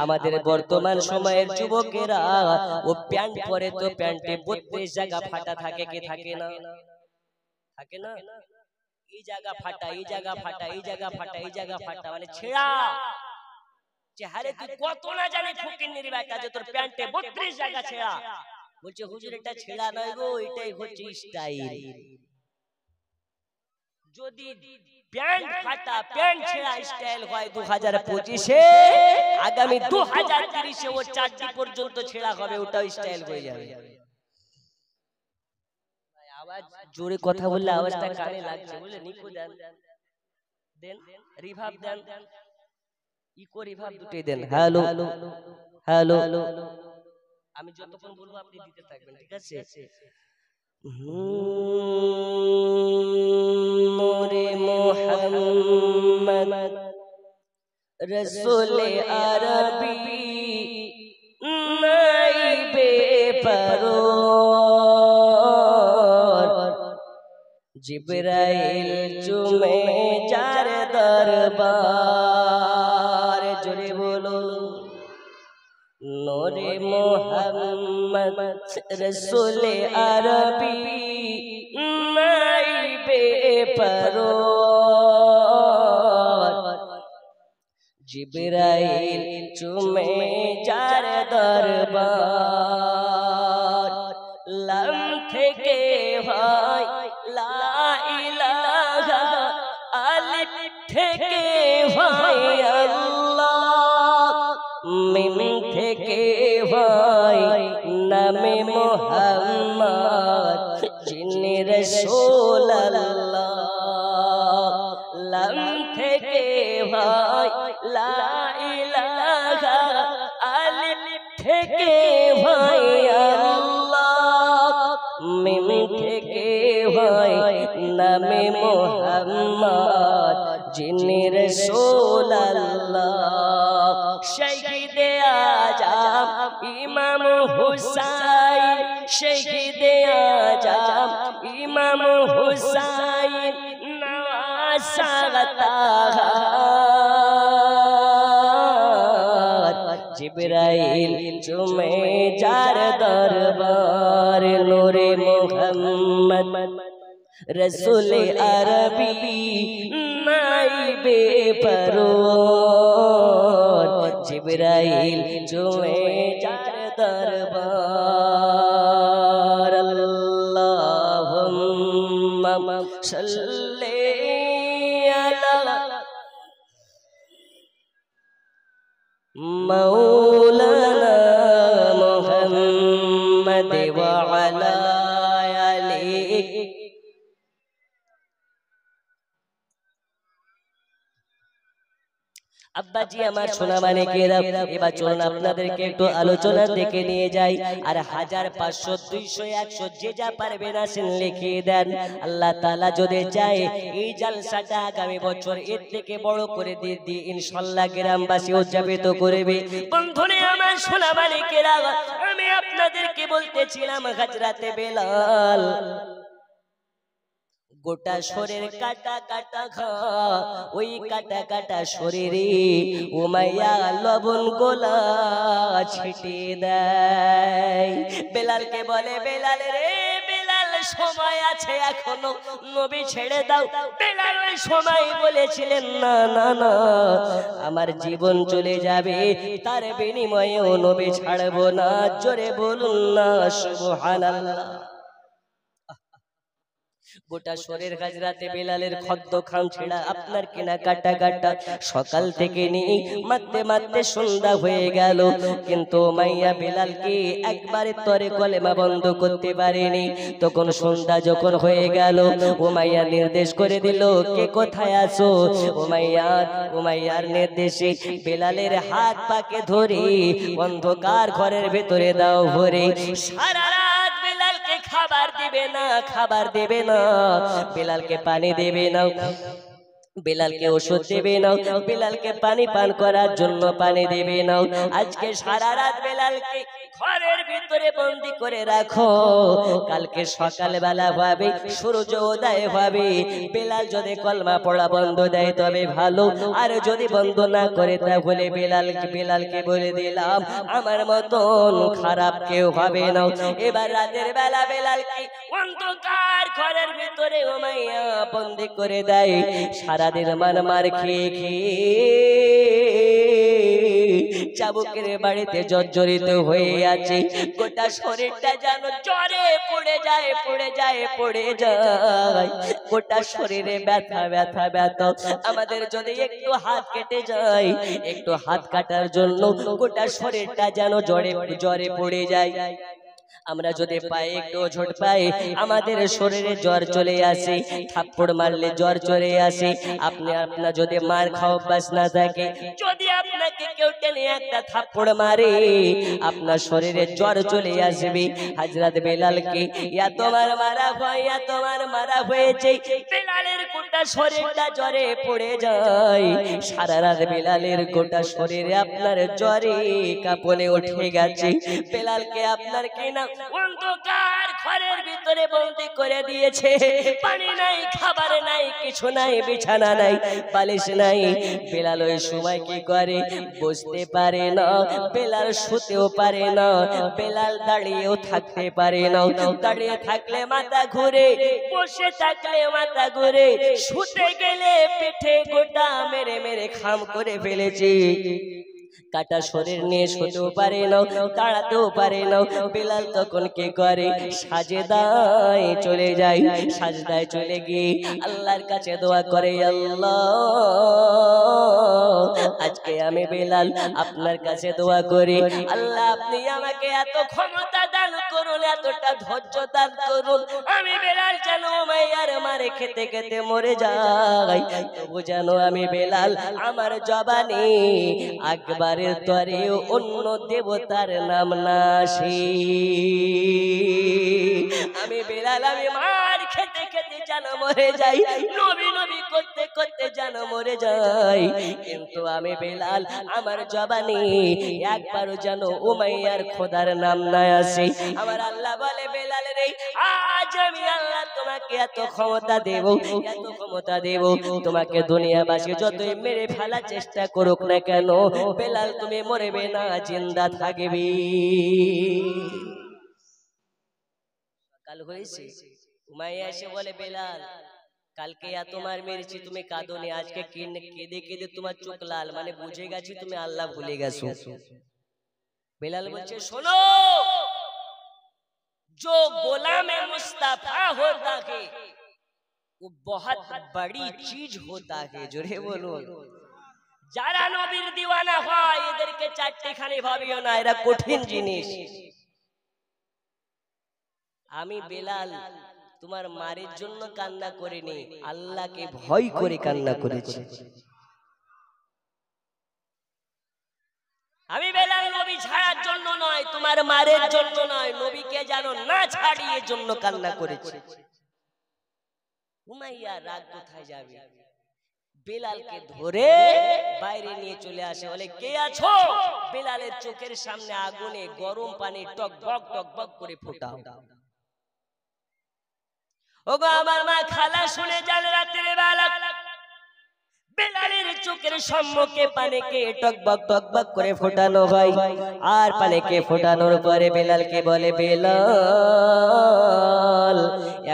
A: আমাদের বর্তমান সময়ের যুবকেরা ও প্যান্ট পরে তো প্যান্টে 32 জায়গা ফাটা থাকে, কি থাকে না? থাকে না? এই জায়গা ফাটা, এই জায়গা ফাটা, এই জায়গা ফাটা, এই জায়গা ফাটা, মানে ছেঁড়া। চেহারে তুই কত না জানি ফকিন্নির বেটা যে তোর প্যান্টে 32 জায়গা ছেঁড়া। বলছে হুজুর এটা ছেঁড়া নয় গো, এটাই হচ্ছে স্টাইল। যদি প্যান্ট ফাটা প্যান্ট ছেঁড়া স্টাইল হয় 2025-এ, আগামী 2030-এ ও চারটি পর্যন্ত ছেঁড়া হবে, ওটাও স্টাইল হয়ে যাবে। আওয়াজ জোরে কথা বললে আওয়াজটা কানে লাগছে, বুঝলেন? ইকো দেন, দেন রিভার্ব দেন, ইকো রিভার্ব দুটোই দেন। হ্যালো হ্যালো, আমি যতক্ষণ বলবো আপনি দিতে থাকবেন, ঠিক আছে? নূরে মুহাম্মদ রসুলে আরবি নাইবে পরর, জিবরাইল চুমে যার দরবার। জোরে বলো নূরে মুহাম্মদ রসুলে আরবি নাইবে পরর, জিবরাইল চুমে যার দরবার। লাম থেকে হয় লা ইলাহা, আলিফ থেকে হয় আল্লাহ, মিম থেকে হয় নামে মুহাম্মদ যিনি রাসূল আল্লাহ। লাম থেকে হয় লা ইলাহা, আলিফ থেকে হয় আল্লাহ, মিম থেকে হয় নামে মুহাম্মদ যিনি রাসূল আল্লাহ। শহীদে আজম ইমাম হুসাইন, শহীদে আজম ইমাম হুসাইন নওয়াসাতাহার, জিবরাইল চুমে যার দরবার। নূরে মুহাম্মদ রসুলে আরবি নাইবে পরর, জিবরাইল চুমে যার দরবার। আল্লাহুম্মা সাল্লি আলা মাওলানা মুহাম্মদ ওয়া আলা আলিহি। আব্বাজি আমার সোনা মানিকেরা, এবার চলুন আপনাদেরকে একটু আলোচনা দেখে নিয়ে যাই। আর 1000, 500, 200, 100 যে যা পারবেন আসেন লিখিয়ে দেন। আল্লাহ তাআলা যদি চায় এই জালসাটা আগামী বছর এর থেকে বড় করে দিয়ে ইনশাআল্লাহ গ্রামবাসী উদযাপিত করবে। বন্ধুরে আমার সোনা মানিকেরা, আমি আপনাদেরকে বলতেছিলাম হযরতে বেলাল গোটা শরীর কাটা কাটা ঘা, ওই কাটা কাটা শরীরে উমাইয়া লবণ গোলা ছিটিয়ে দেয়। বেলালকে বলে, বেলাল রে বেলাল, সময় আছে এখনো, নবী ছেড়ে দাও। বেলাল ওই সময় বলেছিলেন না না না, আমার জীবন চলে যাবে, তার বিনিময়েও নবী ছাড়বো না। জোরে বলুন না সুবহানাল্লাহ। গোটা শরীর হযরতে বেলালের খদ্দ খাম ছেড়া, আপনার কেনা কাটা কাটা সকাল থেকে নিয়ে মারতে মারতে সন্ধ্যা হয়ে গেল, কিন্তু মাইয়া বেলালকে একবারে তরে কলেমা বন্ধ করতে পারেনি। তখন সন্ধ্যা যখন হয়ে গেল, উমাইয়া নির্দেশ করে দিল, কে কোথায় আছো? উমাইয়ার নির্দেশে বেলালের হাত পাকে ধরে অন্ধকার ঘরের ভেতরে দাও ভরে। সারা রাত বেলালকে খাবার দিবে না, খাবার দেবে না, বেলালকে পানি দেবে না, বেলালকে ওষুধ দেবে না, বেলালকে পানি পান করার জন্য পানি দেবে না। আজকে সারা রাত বেলালকে ঘরের ভিতরে বন্দি করে রাখো, কালকে সকালবেলা ভাবে সূর্য উদয় হবে, বেলাল যদি কলমা পড়া বন্ধ দেয় তবে ভালো, আর যদি বন্ধ না করে তাহলে বেলালকে বলে দিলাম আমার মতন খারাপ কেউ হবে না। এবার রাতের বেলা বেলালকে অন্ধকার ঘরের ভিতরে উমাইয়া বন্দি করে দেয়। সারাদিন মার খেয়ে খেয়ে চাবুকের বাড়িতে জর্জরিত হয়ে আছে, গোটা শরীরটা যেন জ্বরে পড়ে যায়, পড়ে যায়, পড়ে যায়, গোটা শরীরে ব্যথা ব্যথা ব্যথা। আমাদের যদি একটু হাত কেটে যায়, একটু হাত কাটার জন্য গোটা শরীরটা যেন জ্বরে জ্বরে পড়ে যায়। আমরা যদি পায়ে একটু ঝোট পাই, আমাদের শরীরে জ্বর চলে আসে, থাপ্পড় মারলে জ্বর চলে আসে। আপনার যদি মার খাওয়া অভ্যাস না থাকে, যদি আপনাকে কেউ টেনে একটা থাপ্পড় মারে, আপনার শরীরে জ্বর চলে আসবে। হযরত বেলালকে তোমার মারা হয়, তোমার মারা হয়েছে, বেলালের গোটা শরীরটা জ্বরে পড়ে যায়। সারা রাত বেলালের গোটা শরীরে আপনার জ্বরে কাঁপনে উঠে গেছে। বেলালকে আপনার কিনা অন্ধকার ঘরের ভিতরে বন্দী করে দিয়েছে, পানি নাই, খাবার নাই, কিছু নাই, বিছানা নাই, বালিশ নাই। বেলাল ওই সময় কি করে বুঝতে পারে না, বেলাল শুতেও পারে না, বেলাল দাঁড়িয়েও থাকতে পারে না। দাঁড়িয়ে থাকলে মাথা ঘুরে, বসে থাকলে মাথা ঘুরে, শুতে গেলে পিঠে গোটা মেরে মেরে খাম করে ফেলেছে। কাটা শরীর নিয়ে শুতেও পারে না, দাঁড়াতেও পারে না। বেলাল তখন কি করে, সাজদায় চলে যায়। সাজদায় চলে গিয়ে আল্লাহর কাছে দোয়া করে, আল্লাহ আজকে আমি বেলাল আপনার কাছে দোয়া করি, আল্লাহ আপনি আমাকে এত ক্ষমতা দান করুন, এতটা ধৈর্য দান করুন, আমি বেলাল যেন উমাইয়ার মারে খেতে খেতে মরে যাই, তবু যেন আমি বেলাল আমার জবানে আকবরের তরে অন্য দেবতার নাম না আসে। আমি বেলাল আমি মার খেতে খেতে যেন মরে যাই, নবী নবী করতে করতে যেন মরে যাই, কিন্তু আমি বেলাল আমার জবানে একবারও যেন উমাইয়ার খোদার নাম না আসে। আমার আল্লাহ বলে, বেলাল রে আজ আমি আল্লাহ তোমাকে এত ক্ষমতা দেব, এত ক্ষমতা দেব, তোমাকে দুনিয়াবাসী যতই মেরে ফেলার চেষ্টা করুক না কেন, বেলাল তুমি মরবে না, জিন্দা থাকবে। কাল হয়েছে, উমাইয়া এসে বলে, বেলাল কালকে তোমার মেরেছি, তুমি কাঁদোনি, আজকে কেঁদে কেঁদে তোমার চোখ লাল, মানে বুঝে গেছি তুমি আল্লাহ ভুলে গেছো। বেলাল বলছে, শোনো, जो गुलाम मुस्तफा होता है वो बहुत बड़ी चीज होता है। जोरे बोलুন, যারা নবীর দিওয়ানা হয় এদেরকে চারটিখানি ভাবিও না, এরা কঠিন জিনিস। আমি বেলাল তোমার মারের জন্য কান্না করিনি, আল্লাহকে ভয় করে কান্না করেছি। আমি বেলাল নবী ছাড়ার জন্য নয়, তোমার মারের জন্য নয়, নবীকে জানো না ছাড়িয়ে জন্য কান্না করেছি। উমাইয়া রাগ কোথায় যাবে, বেলালকে ধরে বাইরে নিয়ে চলে আসে, বলে কে আছো? বেলালের চোখের সামনে আগুনে গরম পানি টকবক টকবক করে ফোটাও। ওগো আমার মা খালা শুনে যান, রাতের বেলা বেলালের চোখের সম্মুখে পানিকে টকবক টকবক করে ফোটানো হয়। আর পানিকে ফোটানোর পরে বেলালকে বলে, বেলাল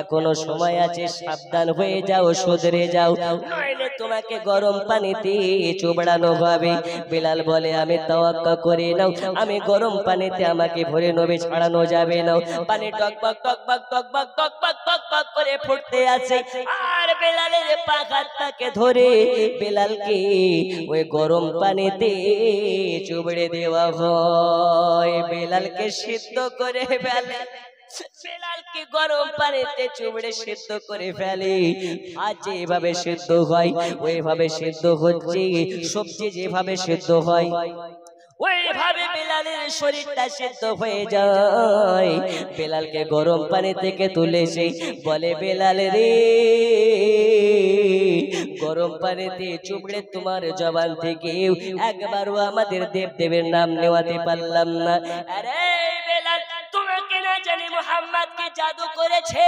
A: এখনো সময় আছে, সাবধান হয়ে যাও, শুধরে যাও, নইলে তোমাকে গরম পানিতে চুবড়ানো হবে। বেলাল বলে, আমি তাওয়াক্কা করে নাও, আমি গরম পানিতে আমাকে ভরে নবী ছাড়ানো যাবে না। পানি টকবক টকবক টকবক টকবক টকবক করে ফুটতে আছে, আর বেলালের পা হাতটাকে ধরে বেলালকে ওই গরম পানিতে চুবড়ে দেওয়া হয়। বেলালকে সিদ্ধ করে ফেলে, বেলালকে গরম পানিতে চুবড়ে সিদ্ধ করে ফেলে। আর যেভাবে সিদ্ধ হয় ওইভাবে সিদ্ধ হচ্ছে, সবজি যেভাবে সিদ্ধ হয় ওইভাবে বেলালের শরীরটা সিদ্ধ হয়ে যায়। বেলালকে গরম পানি থেকে তুলেছে, বলে, বেলাল রে গরম পানিতে চুবড়ে তোমার জবান থেকে একবারও আমাদের দেবদেবের নাম নেওয়াতে পারলাম না। আরে বেলাল, তোমাকে না জানি মুহাম্মদ কে জাদু করেছে,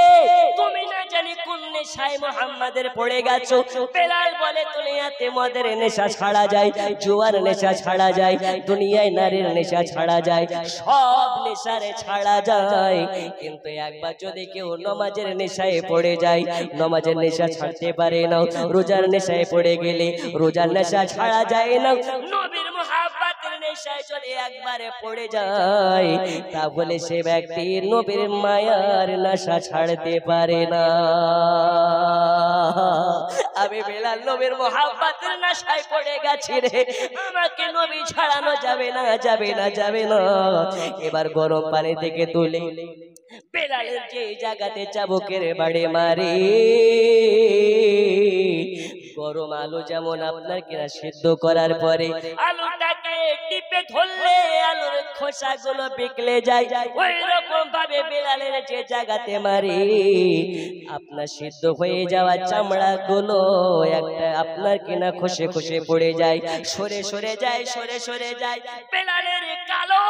A: তুমি না জানি কোন নেশায় মুহাম্মাদের পড়ে গেছো। বেলাল বলে, দুনিয়াতে মদের নেশা ছাড়া যায়, জুয়ার নেশা ছাড়া যায়, দুনিয়ায় নারীর নেশা ছাড়া যায়, সব নেশারে ছাড়া যায়, কিন্তু একবার যদি কেউ নামাজের নেশায় পড়ে যায়, নামাজের নেশা ছাড়তে পারে না। রোজার নেশায় পড়ে গেলে রোজার নেশা ছাড়া যায় না। নবীর মুহাব্বতের নেশায় যদি একবারে পড়ে যায় তাহলে সে ব্যক্তি নবীর মায়ার নেশা ছাড়তে পারে না। আমি বেলাল নবীর মোহাব্বতের নেশায় পড়ে গেছি রে, আমাকে নবী ছাড়ানো যাবে না, যাবে না, যাবে না। এবার গরম পানি থেকে তুলে বেলালের যে জায়গাতে চাবুকের বাড়ি মারে, গরম আলু যেমন আপনার কিনা সিদ্ধ করার পরে আলুটাকে টিপে ধরলে আলুর খোসাগুলো বিকলে যায়, ওই রকম ভাবে বেলালের যে জায়গাতে মারে আপনার সিদ্ধ হয়ে যাওয়া চামড়া গুলো একটা আপনার কিনা খসে খসে পড়ে যায়, সরে সরে যায়, সরে সরে যায়। বেলালের কালো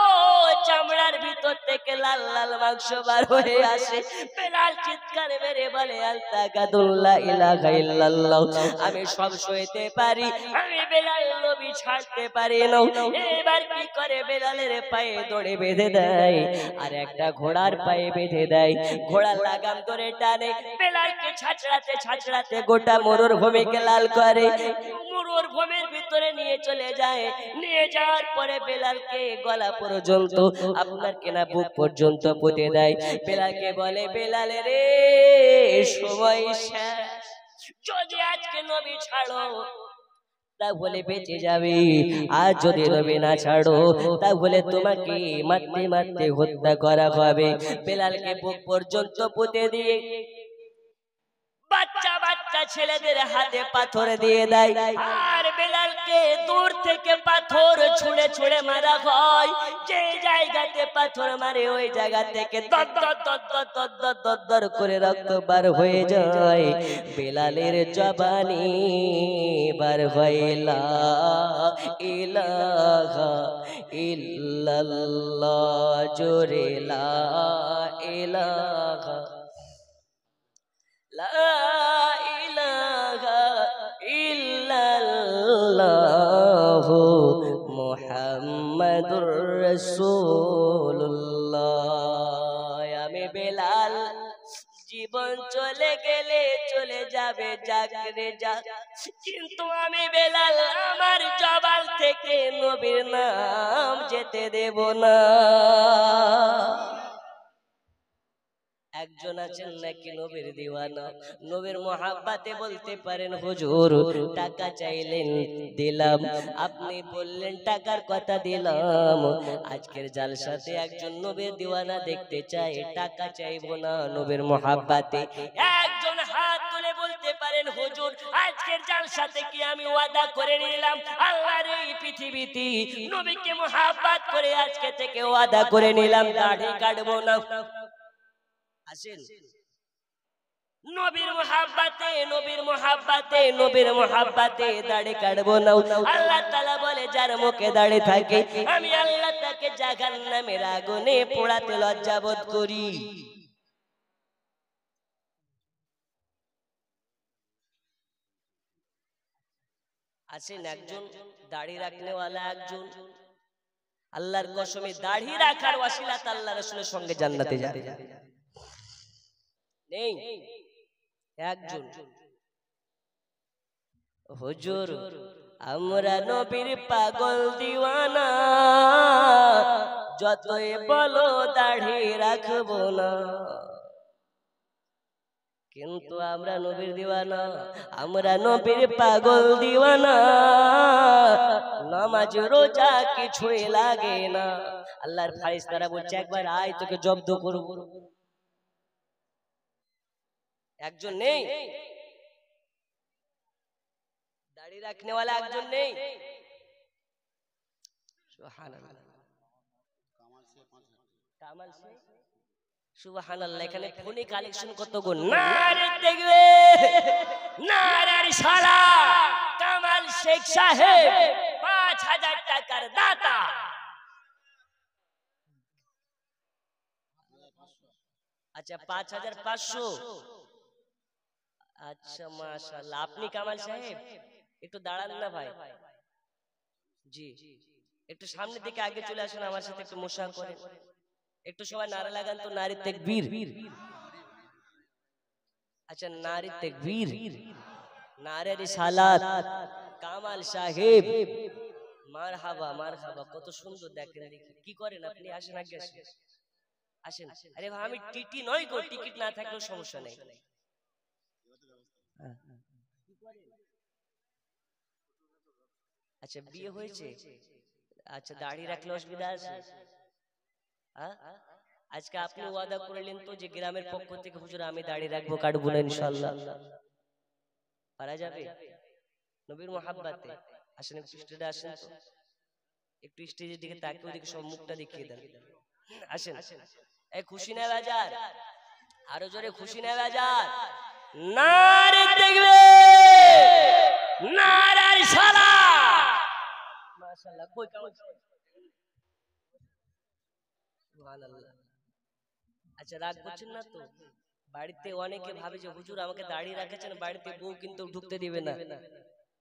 A: চামড়ার ভিতর থেকে লাল লাল মাংস বার হয়ে আসে। বেলাল চিৎকার মেরে বলে আলতাকাদুল্লাহ ইলাহা ইল্লাল্লাহ, আমি সব সইতে পারি, আমি বেলাল নবী ছাড়তে পারি না। এবার কি করে বেলালের পায়ে দড়ি বেঁধে দেয় আর একটা ঘোড়ার পায়ে বেঁধে দেয়, ঘোড়ার লাগাম ধরে টানে, বেলালকে ছাছড়াতে ছাছড়াতে গোটা মরুভূমিকে লাল করে, মরুভূমির ভিতরে নিয়ে চলে যায়। নিয়ে যাওয়ার পরে বেলালকে গলা পর্যন্ত আপনার কেনা বুক পর্যন্ত পুঁতে দেয়। বেলালকে বলে বেলাল রে সময় শেষ, যদি আজকে নবী ছাড়ো তাহলে বেঁচে যাবে, আর যদি নবী না ছাড়ো তাহলে তোমাকে মারতে মারতে হত্যা করা হবে। বেলালকে বুক পর্যন্ত পুঁতে দিয়ে বাচ্চা বাচ্চা ছেলেদের হাতে পাথর দিয়ে দেয়, আর বেলালকে দূর থেকে পাথর ছুঁড়ে ছুঁড়ে মারা হয়। যে জায়গাতে পাথর মারে ওই জায়গা থেকে দর করে রক্ত বার হয়ে যায়। বেলালের জবানি বার হয় লা ইলাহা ইল্লাল্লাহ, জোরে লা ইলাহা লা ইলাহা ইল্লাল্লাহু মুহাম্মাদুর রাসূলুল্লাহ। আমি বেলাল, জীবন চলে গেলে চলে যাবে, যাক রে যাক, কিন্তু আমি বেলাল আমার জবান থেকে নবীর নাম যেতে দেব না। একজন আছেন নাকি নবীর দিওয়ানা, নবীর মোহাব্বতে বলতে পারেন হুজুর টাকা চাইলেন দিলাম, আপনি বললেন টাকার কথা দিলাম, আজকের জালসাতে একজন নবীর দিওয়ানা দেখতে চাই, টাকা চাইবো না নবীর মোহাব্বতে। একজন হাত তুলে বলতে পারেন হুজুর আজকের জালসাতে কি আমি ওয়াদা করে নিলাম আল্লাহর এই পৃথিবীতে নবীকে মোহাব্বত করে আজকে থেকে ওয়াদা করে নিলাম দাড়ি কাটবো না। আসেন নবীর মোহাব্বতে, নবীর মোহাব্বতে, নবীর মোহাব্বতে দাড়ি কাটবো না। আল্লাহ তাআলা বলে যার মুখে দাড়ি থাকে আমি আল্লাহ তাকে জাহান্নামের আগুনে পোড়াতে লজ্জা বোধ করি। আসেন একজন দাড়ি রাখনেওয়ালা, একজন আল্লাহর কসমে দাড়ি রাখার ওয়াসিলাতে আল্লাহ রাসূলের সঙ্গে জান্নাতে যাবে নেই। একজন হুজুর আমরা নবীর পাগল দিওয়ানা, যতই বলো দাড়ি রাখবো না, কিন্তু আমরা নবীর দিওয়ানা, আমরা নবীর পাগল দিওয়ানা, নামাজ রোজা কিছুই লাগে না। আল্লাহর ফেরেশতারা বলছে একবার আয় তোকে জব্দ করব। একজন নেই দাড়ি রাখনেওয়ালা, একজন নেই। সুবহানাল্লাহ, কামাল শেখ, সুবহানাল্লাহ। এখানে ফোনে কালেকশন কত গো, নারে দেখবে নারে রিসালাত, কামাল শেখ সাহেব 5000 টাকার দাতা। আচ্ছা 5500, আচ্ছা মাশাআল্লাহ। আপনি কামাল সাহেব একটু দাঁড়ান না ভাই, জি একটু সামনের দিকে আগে চলে আসেন, আমার সাথে একটু মুশাহারা করেন, একটু সবাই নারা লাগান তো, নারী তাকবীর। আচ্ছা নারী তাকবীর, নারে রিসালাত, কামাল সাহেব মারহাবা, কত সুন্দর দেখেন দেখি। কি করেন আপনি? আসেন আগে আসেন, আসেন। আরে ভাই আমি টিটি নই গো, টিকিট না থাকলেও সমস্যা নেই। আচ্ছা বিয়ে হয়েছে, আচ্ছা দাড়ি রাখলে অসুবিধা আছে? আজকে আপনি ওয়াদা করলেন তো যে গ্রামের পক্ষ থেকে হুজুর আমি দাড়ি রাখবো, কাটবো না ইনশাআল্লাহ, পারা যাবে? নবীর মোহাব্বতে আসেন, একটু স্টেজে আসেন তো, একটু স্টেজের দিকে তাকিয়ে ওদিকে সব মুখটা দেখিয়ে দেন। আসেন, এই খুশি না বাজার, আরো জোরে খুশি না বাজার, নারে তাকবীর, নারে রিসালাত, মাশাআল্লাহ। কই কেমন সুবহানাল্লাহ। আচ্ছা রাগ করছেন না তো? বাড়িতে অনেকে ভাবে যে হুজুর আমাকে দাড়ি রাখেছেন, বাড়িতে বউ কিন্তু ঢুকতে দিবে না।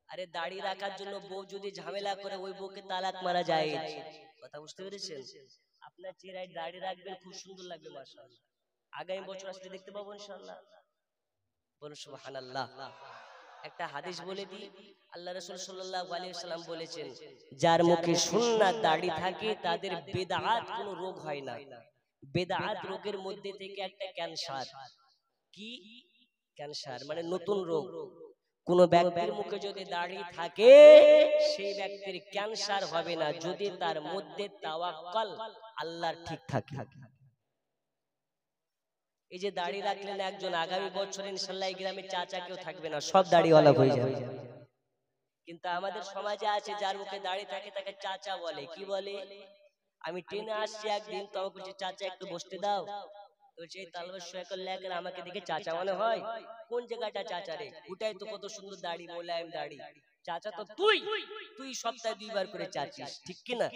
A: আরে দাড়ি রাখার জন্য বউ যদি ঝামেলা করে ওই বউকে তালাক মারা যায়। কথা বুঝতে পেরেছেন? আপনার চেহারায় দাড়ি রাখবেন, খুব সুন্দর লাগবে মাশাআল্লাহ। আগামী বছর আসলে দেখতে পাবো ইনশাআল্লাহ। বলুন সুবহানাল্লাহ। একটা হাদিস বলে দিই, আল্লাহ রাসূল সাল্লাল্লাহু আলাইহি ওয়াসাল্লাম বলেছেন, যার মুখে সুন্নাত দাড়ি থাকে তাদের বিদআত কোনো রোগ হয় না। বিদআত রোগের মধ্যে থেকে একটা ক্যান্সার। কি ক্যান্সার? মানে নতুন রোগ। কোন ব্যক্তির মুখে যদি দাড়ি থাকে সেই ব্যক্তির ক্যান্সার হবে না যদি তার মধ্যে তাওয়াক্কুল আল্লাহর ঠিক থাকে। এই যে দাড়ি রাখলেন একজন, আগামী বছর ইনশাআল্লাহ এই গ্রামে চাচা কেউ থাকবে না, সব দাড়িওয়ালা হয়ে যাবে। কিন্তু আমাদের সমাজে আছে যার মুখে দাড়ি থাকে তাকে চাচা বলে। কি বলে? আমি ট্রেনে আসছি একদিন, তো আমাকে বলছে চাচা একটু বসতে দাও। বলছে এই তালবের শয়কল লেখেন, আমাকে দেখে চাচা মনে হয়? কোন জায়গাটা চাচা রে? ওটাই তো কত সুন্দর দাড়ি, মোলায়েম দাড়ি। চাচা তো তুই সপ্তাহে 2 বার করে চাচিস, ঠিক কি না?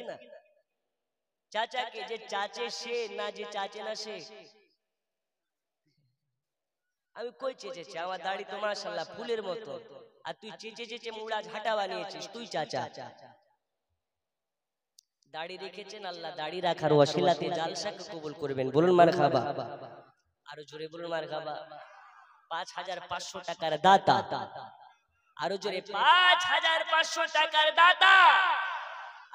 A: চাচাকে যে চাচে সে না, যে চাচে না সে। আমি কই চেঁচেছি? আমার দাড়ি তো মাশাআল্লাহ ফুলের মতো, আর তুই চেঁচে চেঁচে মুড়া ঝাঁটা বানিয়েছিস, তুই চাচা। দাড়ি রেখেছেন আল্লাহ, দাড়ি রাখার ওয়াসিলাতে জালসাকে কবুল করবেন। বলুন মারহাবা, আরো জোরে বলুন মারহাবা। 5500 টাকার দাতা, আরো জোরে 5500 টাকার দাতা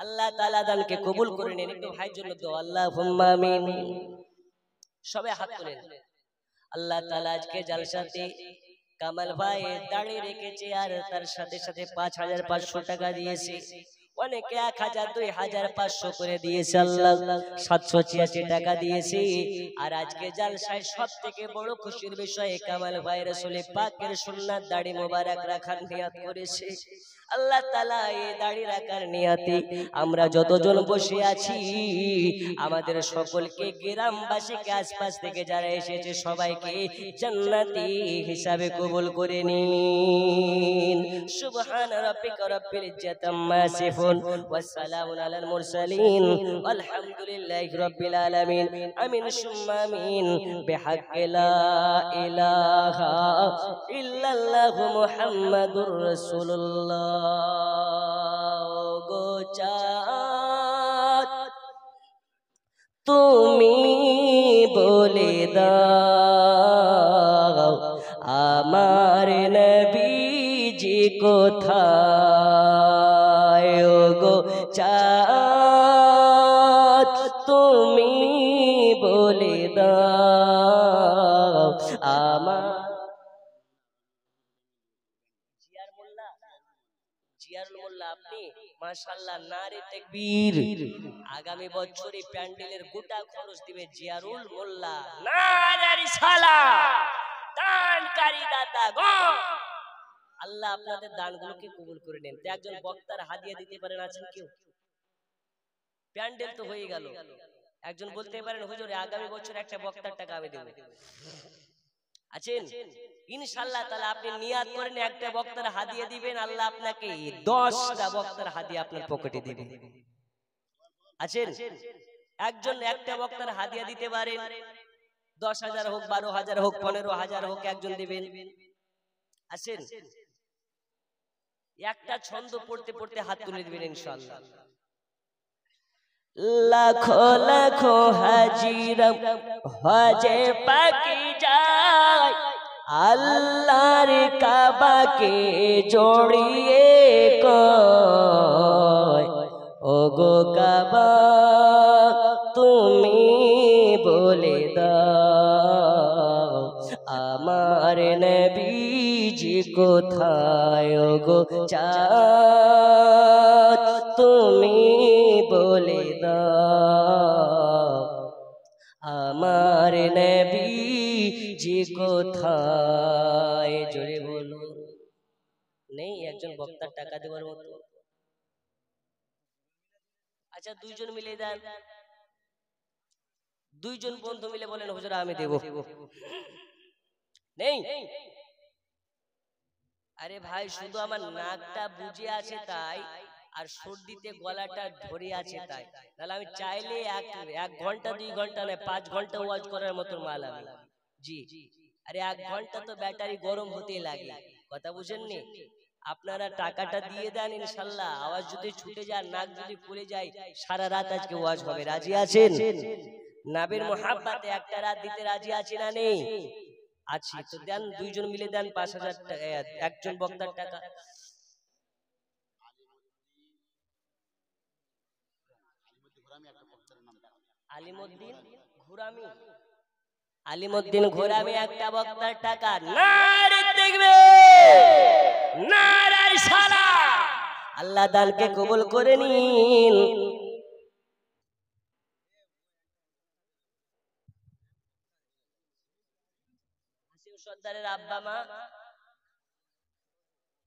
A: আল্লাহ তাআলা দানকে কবুল করে নেন। একটু ভাইয়ের জন্য দোয়া, আল্লাহুম্মা আমিন। সবাই হাত তোলেন। আল্লাহ তাআলা আজকে জালসাতে কামাল ভাই দাড়ি রেখেছে আর তার সাথে সাথে 5500 টাকা দিয়েছে। অনেকে 1000, 2000, 500 করে দিয়েছে, আল্লাহ 786 টাকা দিয়েছে। আর আজকে জালসায় সবথেকে বড় খুশির বিষয়, কামাল ভাই রাসূল পাকের সুন্নাত দাড়ি মোবারক রাখার নিয়ত করেছে। আল্লাহ তাআলা এই দাড়ি রাখার নিয়তে আমরা যতজন বসে আছি আমাদের সকলকে, গ্রামবাসীকে, আশপাশ থেকে যারা এসেছে সবাইকে জান্নাতি হিসাবে কবুল করে নিন। সুবহান রাব্বিকা রাব্বিল ইজ্জাতি আম্মা ইয়াসিফুন ওয়া সালামুন আলাল মুরসালিন আলহামদুলিল্লাহি রাব্বিল আলামিন। আমিন সুম্মা আমিন। বিহাক্কি লা ইলাহা ইল্লাল্লাহু মুহাম্মাদুর রাসূলুল্লাহ। গো চাঁদ তুমি বলে দাও আমার নবীজি কোথায়? ও গো চাঁদ তুমি বলে দাও আমার। জিয়ারুল মোল্লা আপনি মাশাআল্লাহ, নারে তাকবীর। আগামী বছরে প্যান্ডেলের গোটা খরচ দিবে জিয়ারুল মোল্লা। নারে রিসালাত, দানকারী দাতা গো। আল্লাহ আপনাদের দানগুলোকে কবুল করে নেন। তো একজন বক্তার হাদিয়া দিতে পারেন, আছেন কেউ? প্যান্ডেল তো হয়ে গেল, একজন বলতে পারেন হুজুর আগামী বছর একটা বক্তার টাকা আমি দেব, আছেন? ইনশাআল্লাহ তাআলা আপনি নিয়াত করেন একটা বক্তার হাদিয়া দিবেন, আল্লাহ আপনাকে 10টা বক্তার হাদিয়া আপনার পকেটে দিবে। আছেন? একজন একটা বক্তার হাদিয়া দিতে পারেন, 10,000 হোক, 12,000 হোক, 15,000 হোক, একজন দিবেন। আছেন? একটা ছন্দ পড়তে পড়তে হাত তুলে দিবেন ইনশাআল্লাহ। লাখো লাখো হাজিরা হজে পাকি যায়, আল্লাহর কাবাকে জড়িয়ে কয় গো কাবা তুমি বলে দাও আমার নবীজি কোথায় গো চাঁদ তুমি বলে দাও আমার নবীজি কোথায় জোরে বলো নেই একজন বক্তার টাকা দেওয়ার মতো আচ্ছা দুইজন মিলে দেন দুইজন বন্ধু মিলে বলেন হুজুর আমি দেব নেই আরে ভাই শুধু আমার নাকটা বুঝে আছে তাই আর সর্দিতে গলাটা ধরে আছে তাই তাহলে আমি চাইলে এক ঘন্টা 2 ঘন্টা না 5 ঘন্টা ওয়াজ করার মতো মাল আমি জি আরে 1 ঘন্টা তো ব্যাটারি গরম হতে লাগে কথা বুঝেননি আপনারা টাকাটা দিয়ে দেন ইনশাআল্লাহ আওয়াজ যদি ছুটে যায় নাক যদি ফুলে যায় সারা রাত আজকে ওয়াজ হবে রাজি আছেন নবীর মোহাব্বতে একটা রাত দিতে রাজি আছি না নেই আছি তো দেন দুইজন মিলে দেন 5000 টাকা একজন বক্তার টাকা আলিমউদ্দিন ঘোরামি একটা বক্তার টাকা নারে তাকবীর নারে সালাত আল্লাহ দানকে কবুল করে নিন হাসিম সর্দারের আব্বা মা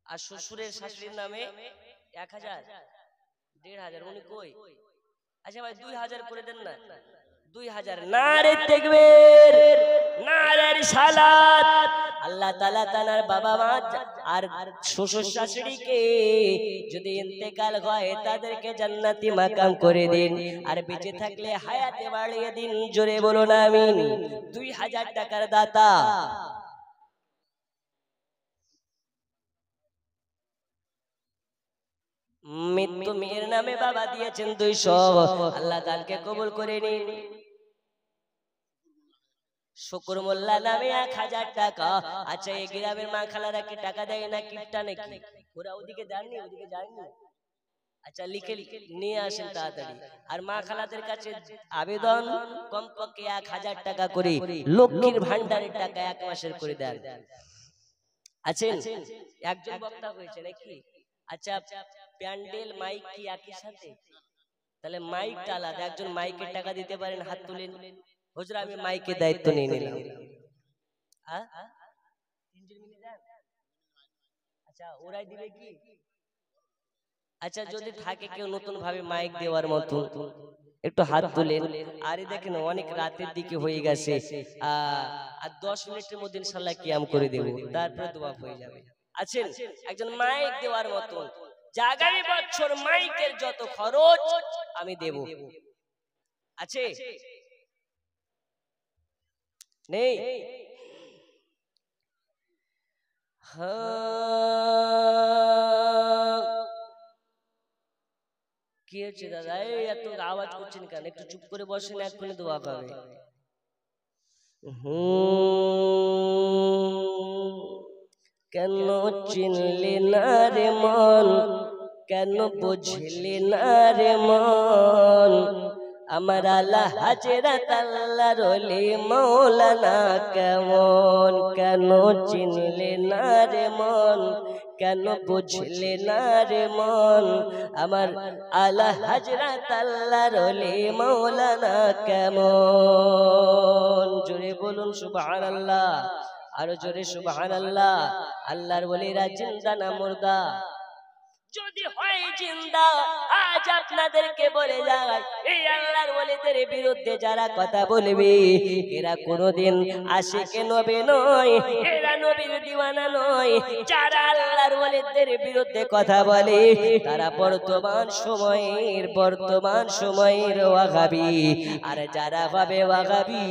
A: আর শ্বশুরের শাশুড়ির নামে 1000 1500 উনি কই আচ্ছা ভাই 2000 করে দেন না 2000 নারে তাকবীর নারে রিসালাত আল্লাহ তাআলা তার বাবা মা আর শ্বশুর শাশুড়িকে যদি ইন্তেকাল হয় তাদেরকে জান্নাতি মাকাম করে দিন আর বেঁচে থাকলে হায়াতে বাড়িয়ে দিন জোরে বলুন আমিন 2000 টাকার দাতা মৃত্যু মেয়ের নামে বাবা দিয়েছেন 200 আল্লাহ দানকে কবুল করে নিন শুকুর মোল্লা নামে 1000 টাকা আচ্ছা এই গ্রামের মা খালারা কি টাকা দেয় না কিপটা নাকি ওরা ওদিকে যাননি ওদিকে যায়নি আচ্ছা লিখে নিয়ে আসেন তাড়াতাড়ি আর মা খালাদের কাছে আবেদন কমপক্ষে 1000 টাকা করে লক্ষ্মীর ভান্ডারের টাকা 1 মাসের করে দেন আছেন একজন বক্তা হয়েছে নাকি আচ্ছা প্যান্ডেল মাইক কি একই সাথে তাহলে মাইকটা আলাদা একজন মাইকের টাকা দিতে পারেন হাত তুলেন হুজুর আমি মাইকের দায়িত্ব নিয়ে নিলাম তিনজন মিলে দেন আচ্ছা ওরাই দিবে কি আচ্ছা যদি থাকে কেউ নতুন ভাবে মাইক দেওয়ার মতো একটু হাত তুলেন আরে দেখেন অনেক রাতের দিকে হয়ে গেছে আর 10 মিনিটের মধ্যে ইনশাআল্লাহ কিয়াম করে দেব তারপরে দোয়া হয়ে যাবে আছেন একজন মাইক দেওয়ার মতো আগামী বছর মাইকের যত খরচ আমি দেব আছে নেই কি হচ্ছে দাদা এই এত আওয়াজ করছেন কেন একটু চুপ করে বসেন এক্ষুনি দোয়া পাবে কেন চিনলি না রে মন কেন বুঝলি না রে মন আমার আলা হাজরাত আল্লাহর ওলি মাওলানা কেমন কেন চিনলি না রে মন কেন বুঝলি না রে মন আমার আলা হাজরাত আল্লাহর ওলি মাওলানা কেমন জোরে বলুন সুবহানাল্লাহ আরো জোরে সুবহানাল্লাহ আল্লাহর ওলিরা জিন্দা না মুর্দা যদি হয় জিন্দা আজ আপনাদেরকে বলে যায় এই আল্লাহর ওলিদের বিরুদ্ধে যারা কথা বলবে এরা কোনোদিন আশিকে নবী নয় এরা নবীর দিওয়ানা নয় যারা আল্লাহর ওলিদের বিরুদ্ধে কথা বলে তারা বর্তমান সময়ের ওয়াহাবি আর যারা হবে ওয়াহাবি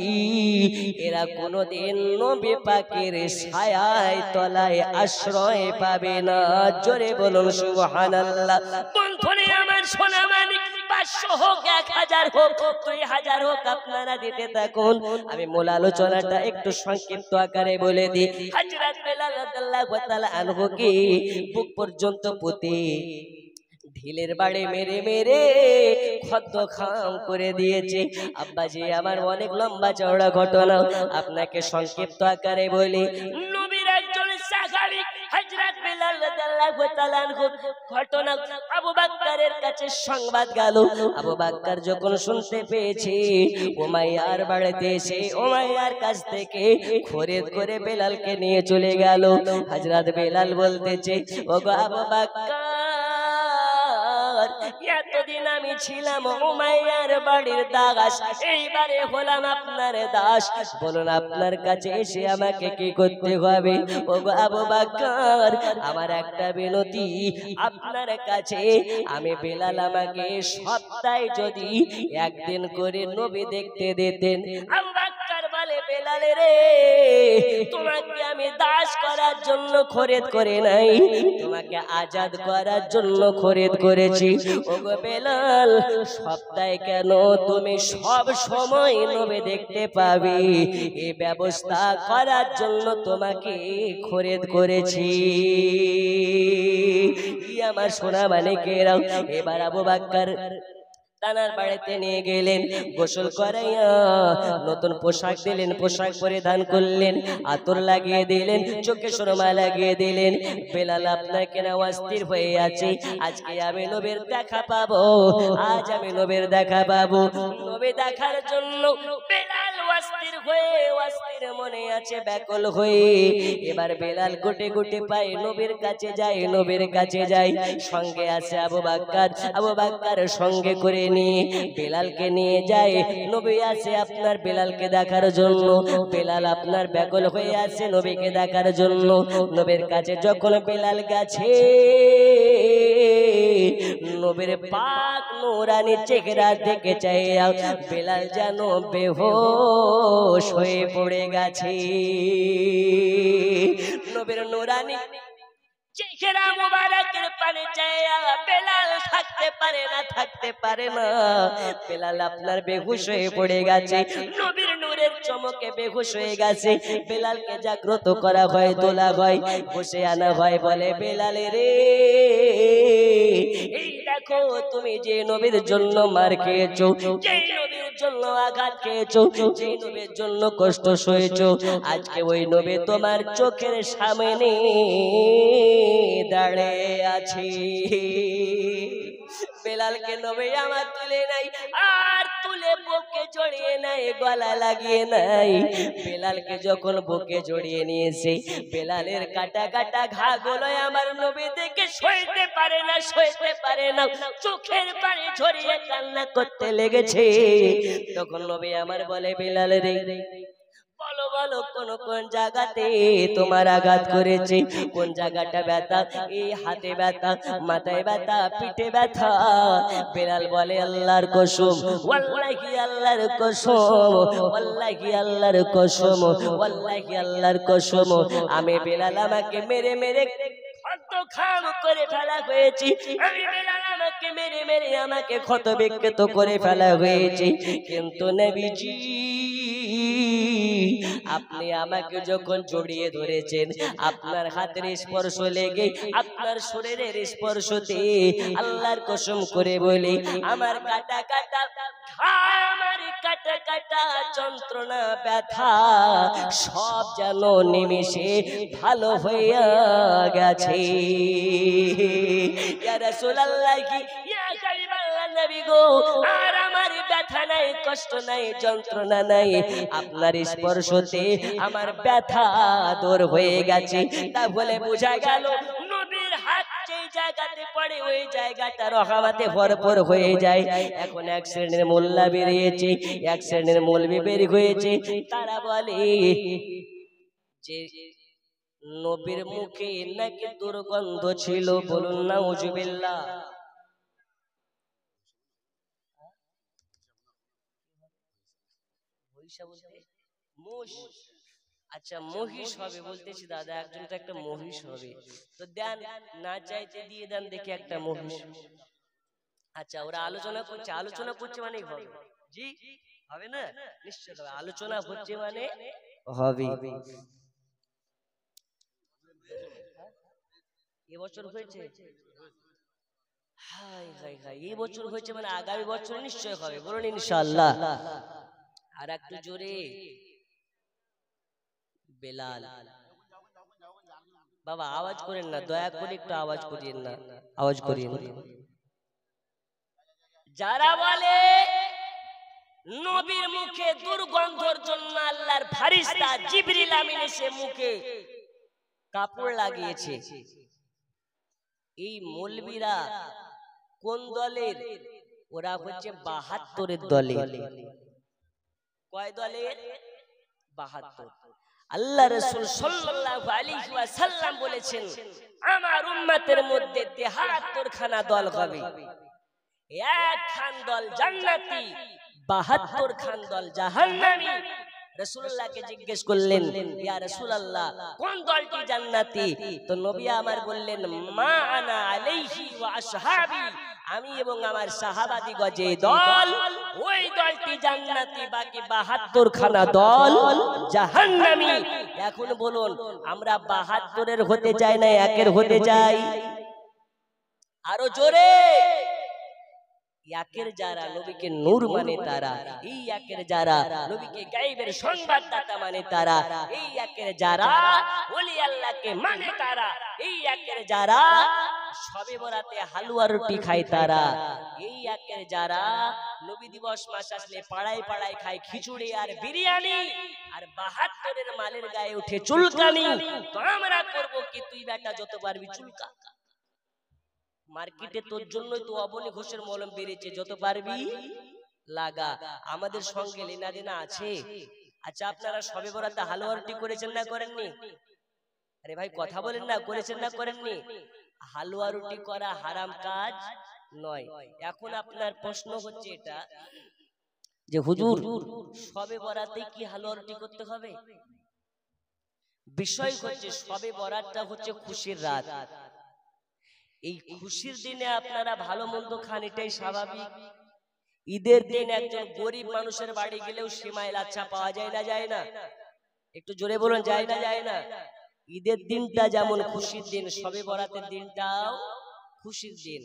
A: এরা কোনোদিন নবী পাকের ছায়ায় তলায় আশ্রয় পাবে না জোরে বলুন সুবহানাল্লাহ বন্ধুরে আমার সোনা মানিক 500 হোক 1000 হোক 2000 হোক আপনারা দিতে থাকুন আমি মূল আলোচনাটা একটু সংক্ষিপ্ত আকারে বলে দিই হযরত বেলাল রাদিয়াল্লাহু তাআলা আনহু কি বুক পর্যন্ত পুঁতে ঢিলের বাড়ি মেরে মেরে খদ্দ খাম করে দিয়েছে। আব্বাজি আমার অনেক লম্বা চওড়া ঘটনা, আপনাকে সংক্ষিপ্ত আকারে বলি। নবীর একজন সাহাবী হযরত বিলাল রাদিয়াল্লাহু তাআলা আনহু ঘটনা আবু বকরের কাছে সংবাদ গেল। আবু বকর যখন শুনতে পেয়েছে উমাইয়ার বাড়িতে এসে উমাইয়ার কাছ থেকে খরিদ করে বেলালকে নিয়ে চলে গেল। হযরত বেলাল বলতেছে, ওগো আবু বকর, এতদিন আমি ছিলাম উমাইয়ার বাড়ির দাস, এইবারে হলাম আপনার দাস, বলুন আপনার কাছে এসে আমাকে কি করতে হবে? ওগো আবু বকর, আমার একটা বিনতি আপনার কাছে, আমি বেলাল আমাকে সপ্তাহে যদি একদিন করে নবী দেখতে দিতেন। আবু বকর বলে, বেলাল রে, তোমাকে আমি দাস করার জন্য খরিদ করে নাই, তোমাকে আজাদ করার জন্য খরিদ করেছি। ওগো বেলাল, সপ্তাহে কেন, তুমি সব সময় নবী দেখতে পাবে, এই ব্যবস্থা করার জন্য তোমাকে খরিদ করেছি। আমার সোনা মানিকেরা, এবার আবু বকর তানার বাড়িতে নিয়ে গেলেন, গোসল করাইয়া নতুন পোশাক দিলেন, পোশাক পরিধান করলেন, আতর লাগিয়ে দিলেন, চোখে সুরমা লাগিয়ে দিলেন। বেলাল আপনাকে না অস্থির হয়ে আছে, আজকে আমি নবীর দেখা পাবো, আজ আমি নবীর দেখা পাবো। নবী দেখার জন্য বেলাল অস্থির হয়ে, অস্থির মনে আছে, ব্যাকুল হয়ে। এবার বেলাল গুটে গুটে পায়ে নবীর কাছে যায়, নবীর কাছে যায়। সঙ্গে আছে আবু বকর, আবু বকর সঙ্গে করে নিয়ে বেলালকে নিয়ে যায়। নবী আছে আপনার বেলালকে দেখার জন্য, বেলাল আপনার ব্যাকুল হয়ে আছে নবীকে দেখার জন্য। নবীর কাছে যখন বেলাল গেছে, নবীর পাক নূরানি চেহারা দেখে চাইয়া বেলাল যেন বেহুশ হয়ে পড়ে গেছে। নবীর নূরানি চেহারা মুবারকের পানে চাইয়া বেলাল থাকতে পারে না, থাকতে পারে না। বেলাল আপনার বেহুশ হয়ে পড়ে গেছে, নবীর নূরের চমকে বেহুশ হয়ে গেছে। বেলালকে জাগ্রত করা হয়, তোলা হয়, বসে আনা হয়, বলে, বেলাল রে, এই দেখো তুমি যে নবীর জন্য মার খেয়েছো, যে নবীর জন্য আঘাত খেয়েছো, যে নবীর জন্য কষ্ট সয়েছো, আজকে ওই নবী তোমার চোখের সামনে দাঁড়িয়ে আছে। বেলালকে নবী আমার তুলে নাই, আর তুলে বুকে জড়িয়ে নাই, গলা লাগিয়ে নাই। বেলালকে যখন বুকে জড়িয়ে নিয়েছে, বেলালের কাটা কাটা ঘা গুলো আমার নবী দেখে সইতে পারে না, সইতে পারে না, চোখের পানি ঝরিয়ে কান্না করতে লেগেছে। তখন নবী আমার বলে, বেলাল রে, বলো বলো কোন কোন জায়গাতে তোমার আঘাত করেছে, কোন জায়গাটা ব্যথা, এই হাতে ব্যথা, মাথায় ব্যথা, পিঠে ব্যথা? বেলাল বলে, আল্লাহর কসম, ওয়াল্লাহি আল্লাহর কসম, ওয়াল্লাহি আল্লাহর কসম, ওয়াল্লাহি আল্লাহর কসম, আমি বেলাল আমাকে মেরে মেরে খাম করে ফেলা হয়েছে, আমি বেলাল আমাকে মেরে মেরে আমাকে ক্ষত বিক্ষত করে ফেলা হয়েছে। কিন্তু নবীজি, আপনি আমাকে যখন জড়িয়ে ধরেছেন, আপনার হাতের স্পর্শ লেগে, আপনার শরীরের স্পর্শতে আল্লাহর কসম করে বলি, আমার কাটা কাটা ঘা, আমার কাটা কাটা যন্ত্রণা ব্যথা সব যেন নিমেষে ভালো হইয়া গেছে। ইয়া রাসূলুল্লাহ, ইয়া হাবিবাল্লাহ, নবী গো, আর আমার ব্যথা নাই, কষ্ট নাই, যন্ত্রণা নাই, আপনার স্পর্শতে আমার ব্যথা দূর হয়ে গেছে। তাহলে বোঝা গেল নবীর হাত যেই জায়গাতে পড়ে ওই জায়গাটা রহমতে ভরপুর হয়ে যায়। এখন এক শ্রেণীর মোল্লা বেরিয়েছে, এক শ্রেণীর মৌলবি বের হয়েছে, তারা বলে যে নবীর মুখে নাকি দুর্গন্ধ ছিল। বলুন নাউজুবিল্লাহ। আচ্ছা, মহিষ হবে বলতেছি দাদা, একজন তো একটা মহিষ হবে, তো দেন, না চাইতে দিয়ে দেন দেখি একটা মহিষ। আচ্ছা, ওরা আলোচনা করছে, আলোচনা করছে মানে হবে, জি হবে না, নিশ্চয় হবে, আলোচনা হচ্ছে মানে হবে। এবছর হয়েছে, হাই হাই হাই, এই বছর হয়েছে মানে আগামী বছর নিশ্চয় হবে, বলুন ইনশাআল্লাহ। আর একটু জোরে। বেলাল বাবা আওয়াজ করেন না, দয়া করে একটু আওয়াজ করিয়েন না, আওয়াজ করিয়েন। যারা বলে নবীর মুখে দুর্গন্ধর জন্য আল্লাহর ফেরেশতা জিবরিল আমিন এসে মুখে কাপড় লাগিয়েছে, এই মৌলবীরা কোন দলের? ওরা হচ্ছে ৭২-এর দলের। কয় দলের? ৭২। আল্লাহ রাসূল সাল্লাল্লাহু আলাইহি ওয়াসাল্লাম বলেছেন আমার উম্মতের মধ্যে ৭৩ খানা দল হবে, এক খান দল জান্নাতি, ৭২ খান দল জাহান্নামী। রাসূলুল্লাহকে জিজ্ঞেস করলেন ইয়া রাসূলুল্লাহ কোন দলটি জান্নাতি? তো নবী আমার বললেন মা আনা আলাইহি ওয়া আসহাবি, আমি এবং আমার সাহাবাদিগণ যে দল, ওই দলটি জান্নাতি, বাকি ৭২ খানা দল জাহান্নামী। এখন বলুন আমরা ৭২-এর হতে চাই না একের হতে চাই? আরো জোরে। একের যারা নবীকে নূর মানে তারা, এই একের যারা নবীকে গায়েবের সংবাদদাতা মানে তারা, এই একের যারা ওলি আল্লাহকে মানে তারা, এই একের যারা শবে বরাতে হালুয়া রুটি খায় তারা, এই একের যারা নবী দিবস মাস আসলে পাড়ায় পাড়ায় খায় খিচুড়ি আর বিরিয়ানি, আর ৭২-এর মালের গায়ে উঠে চুলকানি। তো আমরা করব কি? তুই বেটা যত পারবি চুলকা, মার্কেটে তোর জন্যই তো অবনী ঘোষের মলম বেরিয়েছে, যত পারবি লাগা। আমাদের সঙ্গে লেনা দেনা আছে। আচ্ছা আপনারা শবে বরাতে হালুয়া রুটি করেছেন না করেননি? আরে ভাই কথা বলেন না, করেছেন না করেননি? হালুয়া রুটি করা হারাম কাজ নয়। এখন আপনার প্রশ্ন হচ্ছে এটা যে হুজুর শবে বরাতে কি হালুয়া রুটি করতে হবে? বিষয় হচ্ছে শবে বরাতটা হচ্ছে খুশির রাত, এই খুশির দিনে আপনারা ভালো মন্দ খান, এটাই স্বাভাবিক। ঈদের দিন একজন গরিব মানুষের বাড়ি গেলেও সেমাই লাচ্ছা পাওয়া যায় না, যায় না? একটু জোরে বলুন, যায় না যায় না? ঈদের দিনটা যেমন খুশির দিন, শবে বরাতের দিনটাও খুশির দিন।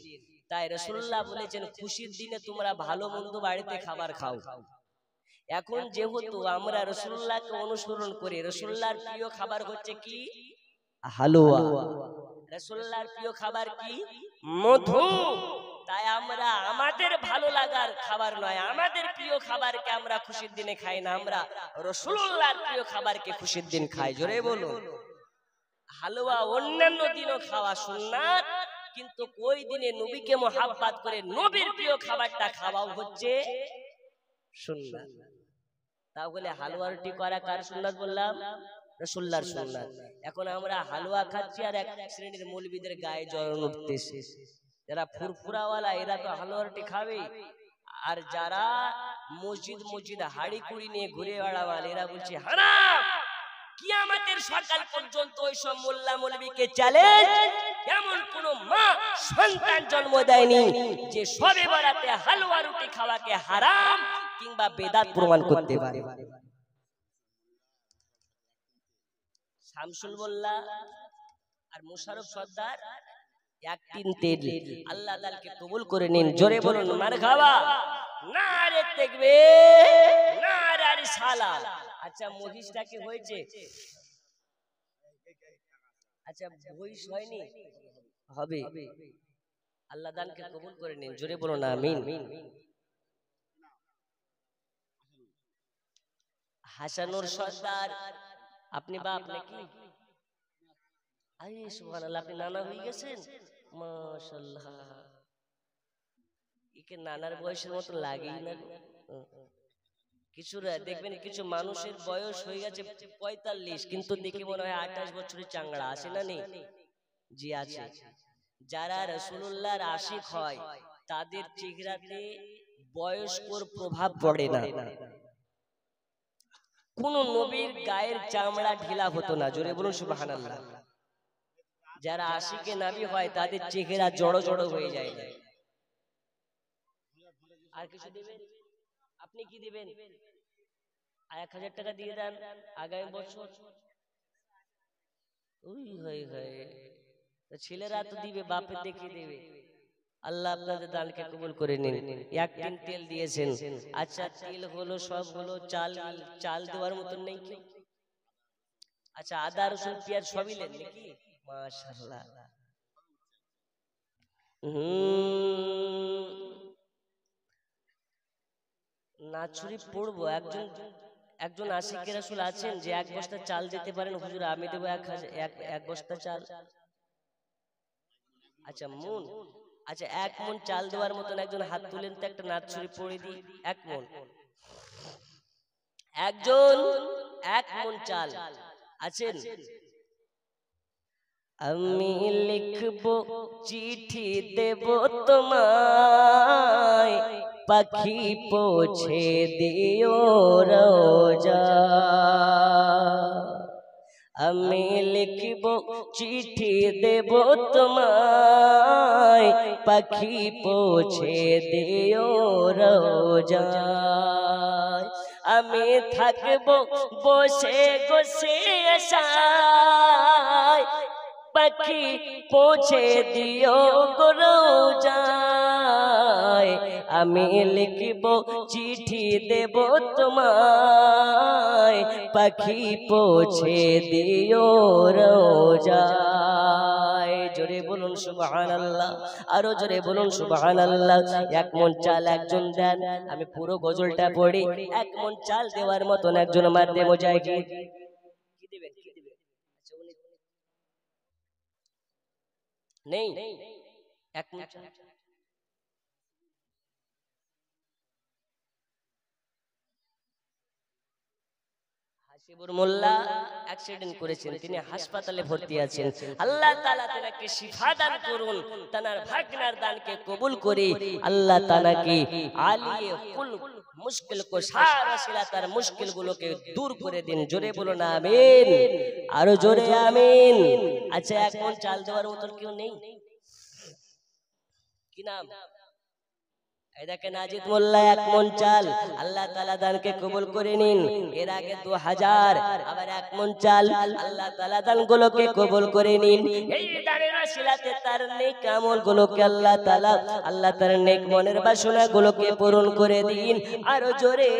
A: তাই রাসূলুল্লাহ বলেছেন খুশির দিনে তোমরা ভালো মন্দ বাড়িতে খাবার খাও। এখন যেহেতু আমরা রাসূলুল্লাহকে অনুসরণ করি, রাসূলুল্লাহর প্রিয় খাবার হচ্ছে কি? হালুয়া। রাসূলুল্লাহর প্রিয় খাবার কি? মধু। তাই আমরা আমাদের ভালো লাগার খাবার নয়, আমাদের প্রিয় খাবারকে আমরা খুশির দিনে খাই না, আমরা রাসূলুল্লাহর প্রিয় খাবারকে খুশির দিন খাই। জোরে বলুন। হালুয়া অন্যান্য দিনও খাওয়া সুন্নাত, কিন্তু ওই দিনে নবীকে মোহাব্বত করে নবীর প্রিয় খাবারটা খাওয়াও হচ্ছে সুন্নাত। তাহলে হালুয়া রুটি করা কার সুন্নাত বললাম? রাসূলুল্লাহর সুন্নাত। এখন আমরা হালুয়া খাচ্ছি আর এক শ্রেণীর মৌলবীদের গায়ে জ্বলন উঠতেছে, যারা ফুরফুরাওয়ালা এরা তো হালুয়া রুটি খাবে, আর যারা মসজিদ মসজিদ হাড়ি কুড়ি নিয়ে ঘুরে বেড়াওয়াল এরা বলছে হারাম। কিয়ামতের সকাল পর্যন্ত ওইসব মোল্লা মৌলবীকে চ্যালেঞ্জ, এমন কোন মা সন্তান জন্ম দেয়নি যে শবে বরাতে হালুয়া রুটি খাওয়াকে হারাম কিংবা বেদাত প্রমাণ করতে পারে। শামসুল মোল্লা আর মুশারফ সর্দার এক তিন তেল, আল্লাহ তাআলাকে কবুল করে নিন। জোরে বলুন মারহাবা, নারে তাকবীর, নারে রিসালাত। আচ্ছা মহিষটা কি হয়েছে? আচ্ছা মহিষ হয়নি, হবে। আল্লাহ দানকে কবুল করে নিন। জোরে বলুন আমিন। হাসানুর সর্দার, আপনি বাপ নাকি? আরে সুবহানাল্লাহ, আপনি নানা হয়ে গেছেন, মাশাআল্লাহ। একে নানার বয়সের মতো লাগেই না। কিছু দেখবেন কিছু মানুষের বয়স হয়ে গেছে ৪৫, কিন্তু দেখে মনে হয় ২৮ বছরের চাংড়া, আছে না নেই? জি আছে। যারা রাসূলুল্লাহর আশিক হয় তাদের চেহারাতে বয়স্কর প্রভাব পড়ে না। কোন নবীর গায়ের চামড়া ঢিলা হতো না। জোরে বলুন সুবহানাল্লাহ। যারা আশিকে নবী হয় তাদের চেহারা জড়ো জড়ো হয়ে যায় না। আর কিছু দিবেন? আপনি কি দিবেন? ১,০০০ টাকা দিয়ে দেন আগামী বছর। ওই হয় হয়, ছেলেরা তো দিবে, বাপের দেখে দেবে। আল্লাহ আপনাদের দানকে কবুল করে নিন। এক টিন তেল দিয়েছেন, আচ্ছা তেল হলো সব হলো, চাল চাল দেওয়ার মতন নেই কি? আচ্ছা আদা রসুন পেঁয়াজ সবই নেন নাকি? মাশাআল্লাহ। নাচুরি পড়বো। একজন আশিকে রাসূল আছেন যে এক বস্তা চাল দিতে পারেন? হুজুর আমি দেবো এক বস্তা চাল। আচ্ছা মন, আচ্ছা 1 মন চাল দেওয়ার মতন একজন হাত তুলেন তো, একটা নাচুরি পড়ে দিই। 1 মন, একজন 1 মন চাল আছেন? আমি লিখবো চিঠি দেব তোমায়, পাখি পৌঁছে দিও রোজা। আমি লিখবো চিঠি দেব তোমায়, পাখি পৌঁছে দিও রোজা। আমি থাকবো বসে বসে আশায়, পাখি পৌঁছে দিও গো রোজায়। আমি লিখবো চিঠি দেব তোমায়, পাখি পৌঁছে দিও রোজায়। জোরে বলুন সুবহানাল্লাহ, আরো জোরে বলুন সুবহানাল্লাহ। 1 মন চাল একজন দেন, আমি পুরো গজলটা পড়ি। 1 মন চাল দেওয়ার মতন একজন মারদে মুজাহিদ কি দিবেন? নেই 1 মন চাল। হাসিবুর মোল্লা অ্যাক্সিডেন্ট করেছেন, তিনি হাসপাতালে ভর্তি আছেন। আল্লাহ তাআলা তাকে শিফা দান করুন, তার ভাগনার দানকে কবুল করে আল্লাহ তাআলাকে আলিয়ে কুল মুশকিল কো সারা শিলা, তার মুশকিলগুলোকে দূর করে দিন। জোরে বলুন আমিন, আরো জোরে আমিন। আচ্ছা 1 মন চাল দেওয়ার মতন কেউ নেই? কি নাম? এই দেখেন আজিদ মোল্লা 1 মন চাল, আল্লাহ তাআলা দানকে কবুল করে নিন। এর আগে 2000, আবার 1 মন চাল, আল্লাহ তাআলা দানগুলোকে কবুল করে নিন। এই দানের ওসিলাতে তার নেক আমলগুলোকে আল্লাহ তার নেক মনের বাসনাগুলোকে পূরণ করে দিন। আরো জোরে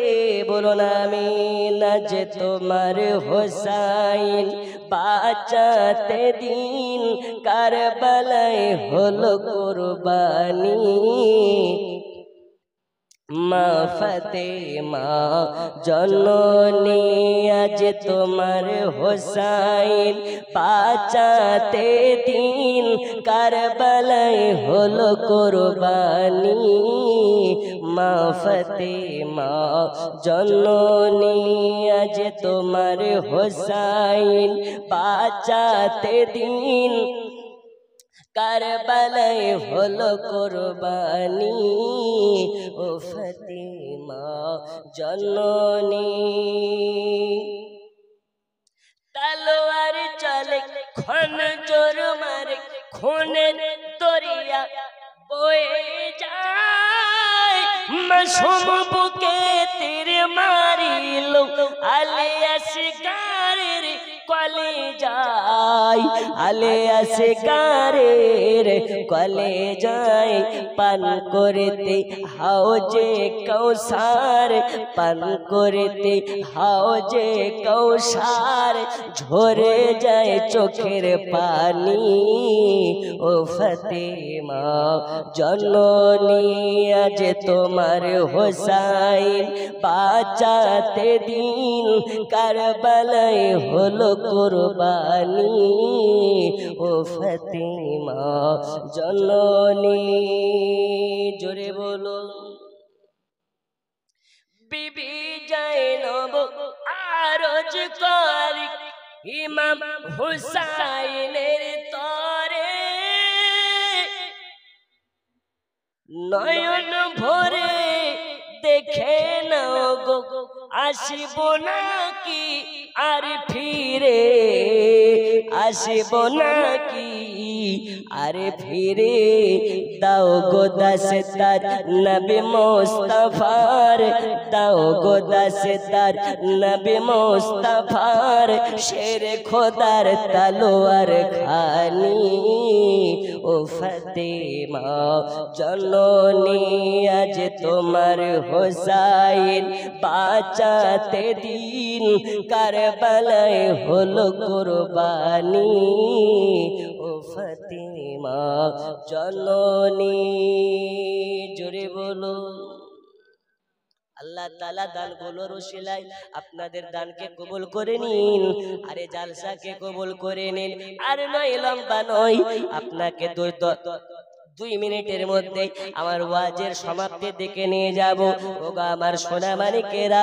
A: বলুন আমিন। যে তোমার হোসাইন বাঁচাতে দিন কারবালায় হলো কুরবানি, মা ফাতেমা জননী আজ তোমার হোসাইন বাঁচাতে দিন কারবালায় হলো কুরবানি, মা ফাতেমা জননী আজ তোমার হোসাইন বাঁচাতে দিন কারবালায় হলো কুরবানি, ও ফাতেমা জননী। তলোয়ার চলে খঞ্জর মারে, খুনের দরিয়া বয়ে যায়, মাসুম বুকে তীর মারিল আলে আসগারের কলে যায়, আলে আসগারের কলে যায়। পান করতে হাউজে কৌসার, পান করতে হাউজে কৌসার, ঝরে যায় চোখের পানি, ও ফাতেমা জননী আজ তোমার হোসাইন বাঁচাতে দিন কারবালায় হলো কুরবানি, ও ফাতেমা জননী। জোরে বলো। বিবি জাইনব আরজ করে ইমাম হুসাইনের তরে, নয়ন ভরে দেখে নাও গো আসিব নাকি আর ফিরে, আসিব নাকি আর ফিরে। দাও গো দাসতার নবী মুস্তাফার, দাও গো দাসতার নবী মুস্তাফার, শের খোদার তলোয়ার খানি, ও ও ফাতেমা জননী আজ তোমার হোসাইন বাঁচাতে দিন কারবালায় হলো কুরবানি ও ফাতেমা জননী জোরে বলো আল্লাহ তাআলা দানগুলোর ওসিলায় আপনাদের দানকে কবুল করে নিন আরে জালসাকে কবুল করে নিন আর নয় লম্বা নয় আপনাকে 2 মিনিটের মধ্যে আমার ওয়াজের সমাপ্তি দিকে নিয়ে যাব ওগো আমার সোনা মানিকেরা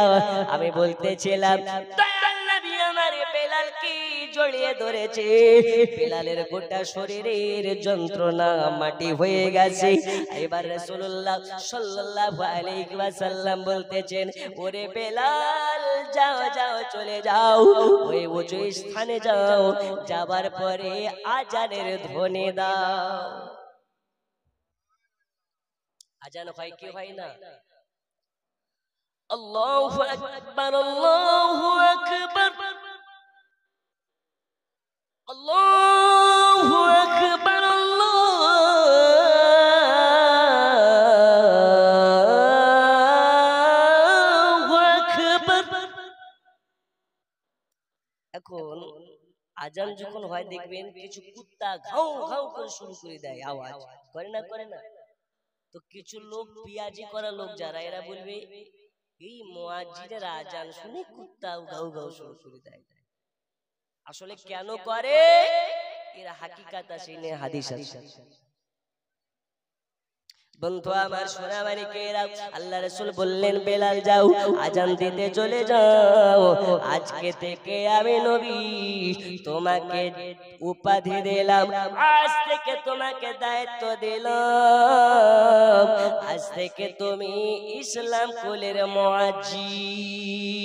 A: আমি বলতেছিলাম দয়াল নবী আমার বেলালকে জড়িয়ে ধরেছে বেলালের গোটা শরীরের যন্ত্রণা মাটি হয়ে গেছে এবার রাসূলুল্লাহ সাল্লাল্লাহু আলাইহি ওয়াসাল্লাম বলতেছেন ওরে বেলাল যাও যাও চলে যাও ওই উঁচু স্থানে যাও যাবার পরে আজানের ধ্বনি দাও আজান হয় কি হয় না আল্লাহু আকবার আল্লাহু আকবার আল্লাহু আকবার আল্লাহু আকবার এখন আজান যখন হয় দেখবেন কিছু কুত্তা ঘাউ ঘাউ করে শুরু করে দেয় আওয়াজ করে না তো কিছু লোক পিয়াজি করা লোক যারা এরা বলবে এই মুয়াজ্জিনের আজান শুনে কুত্তা ঘাউ ঘাউ শুরু করে দেয় আসলে কেন করে এরা হাকিকাত আছে না হাদিস আছে বন্ধু আমার সোনা মানিকেরা আল্লাহ রাসূল বললেন বেলাল যাও আজান দিতে চলে যাও আজকে থেকে আমি নবী তোমাকে উপাধি দিলাম আজ থেকে তোমাকে দায়িত্ব দিলাম আজ থেকে তুমি ইসলাম কুলের মুয়াজ্জিন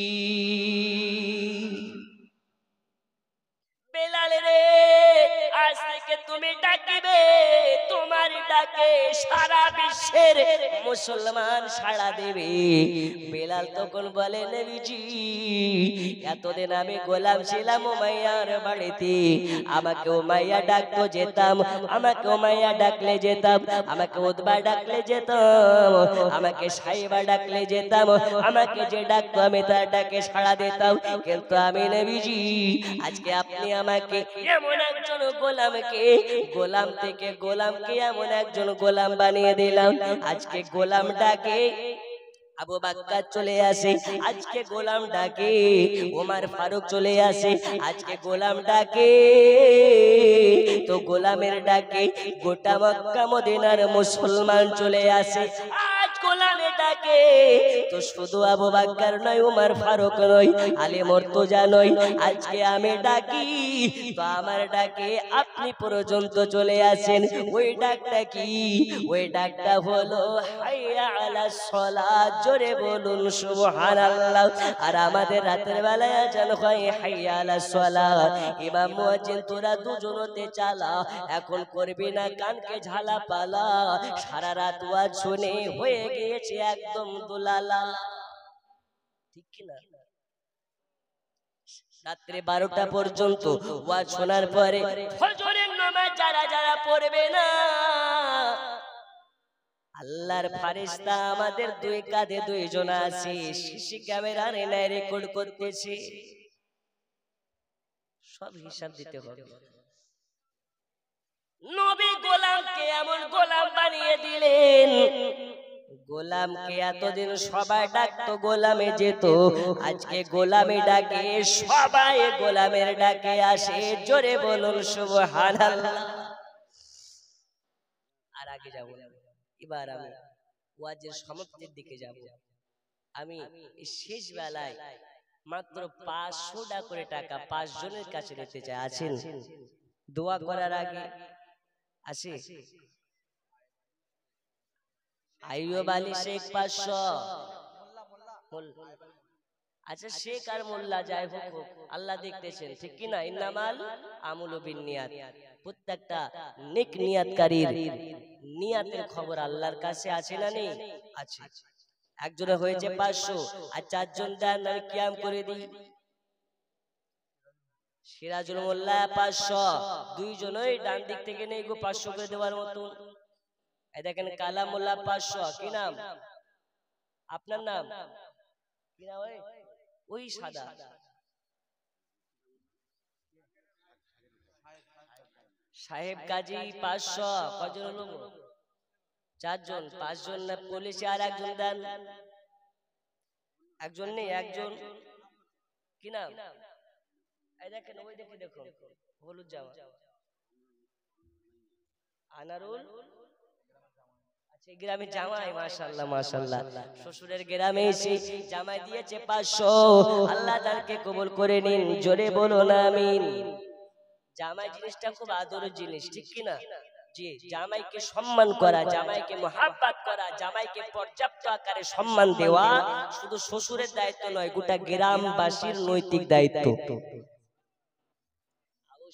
A: বেলাল রে আজ থেকে তুমি ডাকিবে তোমার ডাকে সারা বিশ্বের মুসলমান সাড়া দেবে বেলাল তখন বলে নবীজি এতদিন আমি গোলাম ছিলাম উমাইয়ার বাড়িতে আমাকে উমাইয়া ডাকতো যেতাম আমাকে উমাইয়া ডাকলে যেতাম আমাকে উতবা ডাকলে যেতাম আমাকে সাইবা ডাকলে যেতাম আমাকে যে ডাকতো আমি তার ডাকে সাড়া দিতাম কিন্তু আমি নবীজি আজকে আপনি আমাকে এমন একজন গোলাম থেকে গোলামকে এমন একজন গোলাম বানিয়ে দিলাম আজকে গোলাম ডাকে আবু বকর চলে আসে আজকে গোলাম ডাকে ওমর ফারুক চলে আসে আজকে গোলাম ডাকে তো গোলামের ডাকে গোটা মক্কা মদিনার মুসলমান চলে আসে আজ গোলামে ডাকে তো শুধু আবু বকর নয় ওমর ফারুক নয় আলী মুর্তজা নয় আজকে আমি ডাকি তো আমার ডাকে আপনি পর্যন্ত চলে আসেন ওই ডাকটা কি ওই ডাকটা হলো হাইয়া আলাস সালাত জোরে বলুন সুবহানাল্লাহ আর আমাদের রাতের বেলায় আজান হয় হাইয়া আলাস সালাত ইমাম মুয়াজ্জিন তোরা দুজনতে চালা এখন করবি না কানকে ঝালা পালা সারা রাত ওয়াজ শুনে হয়ে গিয়েছে একদম দুলালা ঠিক কি না রাত্রে 12টা পর্যন্ত ওয়াজ শোনার পরে ফজরের নামাজ যারা পড়বে না আল্লাহর ফেরেশতা আমাদের দুই কাঁধে দুইজন আছে সিসি ক্যামেরার এনায় রেকর্ড করতেছে সব হিসাব দিতে হবে নবী গোলামকে এমন গোলাম বানিয়ে দিলেন গোলামকে এতদিন সবাই ডাকতো গোলামে যেত আজকে গোলামে ডাকে সবাই গোলামের ডাকে আসে জোরে বলুন সুবহানাল্লাহ আর আগে যাব এবার আমি ওয়াজের সমাপ্তির দিকে যাব আমি শেষ বেলায় মাত্র 500 টাকা করে টাকা 5 জনের কাছে নিতে চাই আছেন দোয়া করার আগে আসে আইয়ুব আলী শেখ 500 আচ্ছা শেখ আর মোল্লা যাই হোক আল্লাহ দেখতেছেন ঠিক কি না ইন্নামাল আমুলু বিন্নিয়াত প্রত্যেকটা নেক নিয়াতকারীর নিয়াতের খবর আল্লাহর কাছে আছে না নেই আছে একজনে হয়েছে 500 আর 4 জন দেন আমি কিয়াম করে দিই সিরাজুল মোল্লা 500, দুইজনই ডান দিক থেকে নেই গো 500 করে দেওয়ার মতন। এই দেখেন কালাম মোল্লা 500, কি নাম আপনার? নাম কি নাম? ওই সাদা সাহেব কাজী 500, কজন হলো? 4 জন। 5 জন না পুলিশে আর একজন দেন, একজন নেই, একজন কি নাম? এই দেখেন ওই দেখে দেখুন হলুদ জামা আনারুল। আচ্ছা গ্রামে জামাই, মাশাআল্লাহ মাশাআল্লাহ, শ্বশুরের গ্রামে এসে জামাই দিয়েছে 500। আল্লাহ তাকে কবুল করে নিন, জোরে বলুন আমিন। জামাই জিনিসটা খুব আদরের জিনিস, ঠিক কি না? জি, জামাইকে সম্মান করা, জামাইকে মহব্বত করা, জামাইকে পর্যাপ্ত আকারে সম্মান দেওয়া শুধু শ্বশুরের দায়িত্ব নয়, গোটা গ্রামবাসীর নৈতিক দায়িত্ব।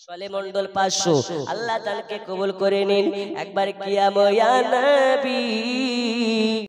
A: সোলে মন্ডল 500, আল্লাহ তাআলাকে কবুল করে নিন। একবার কিয়ামত ইয়া নবী।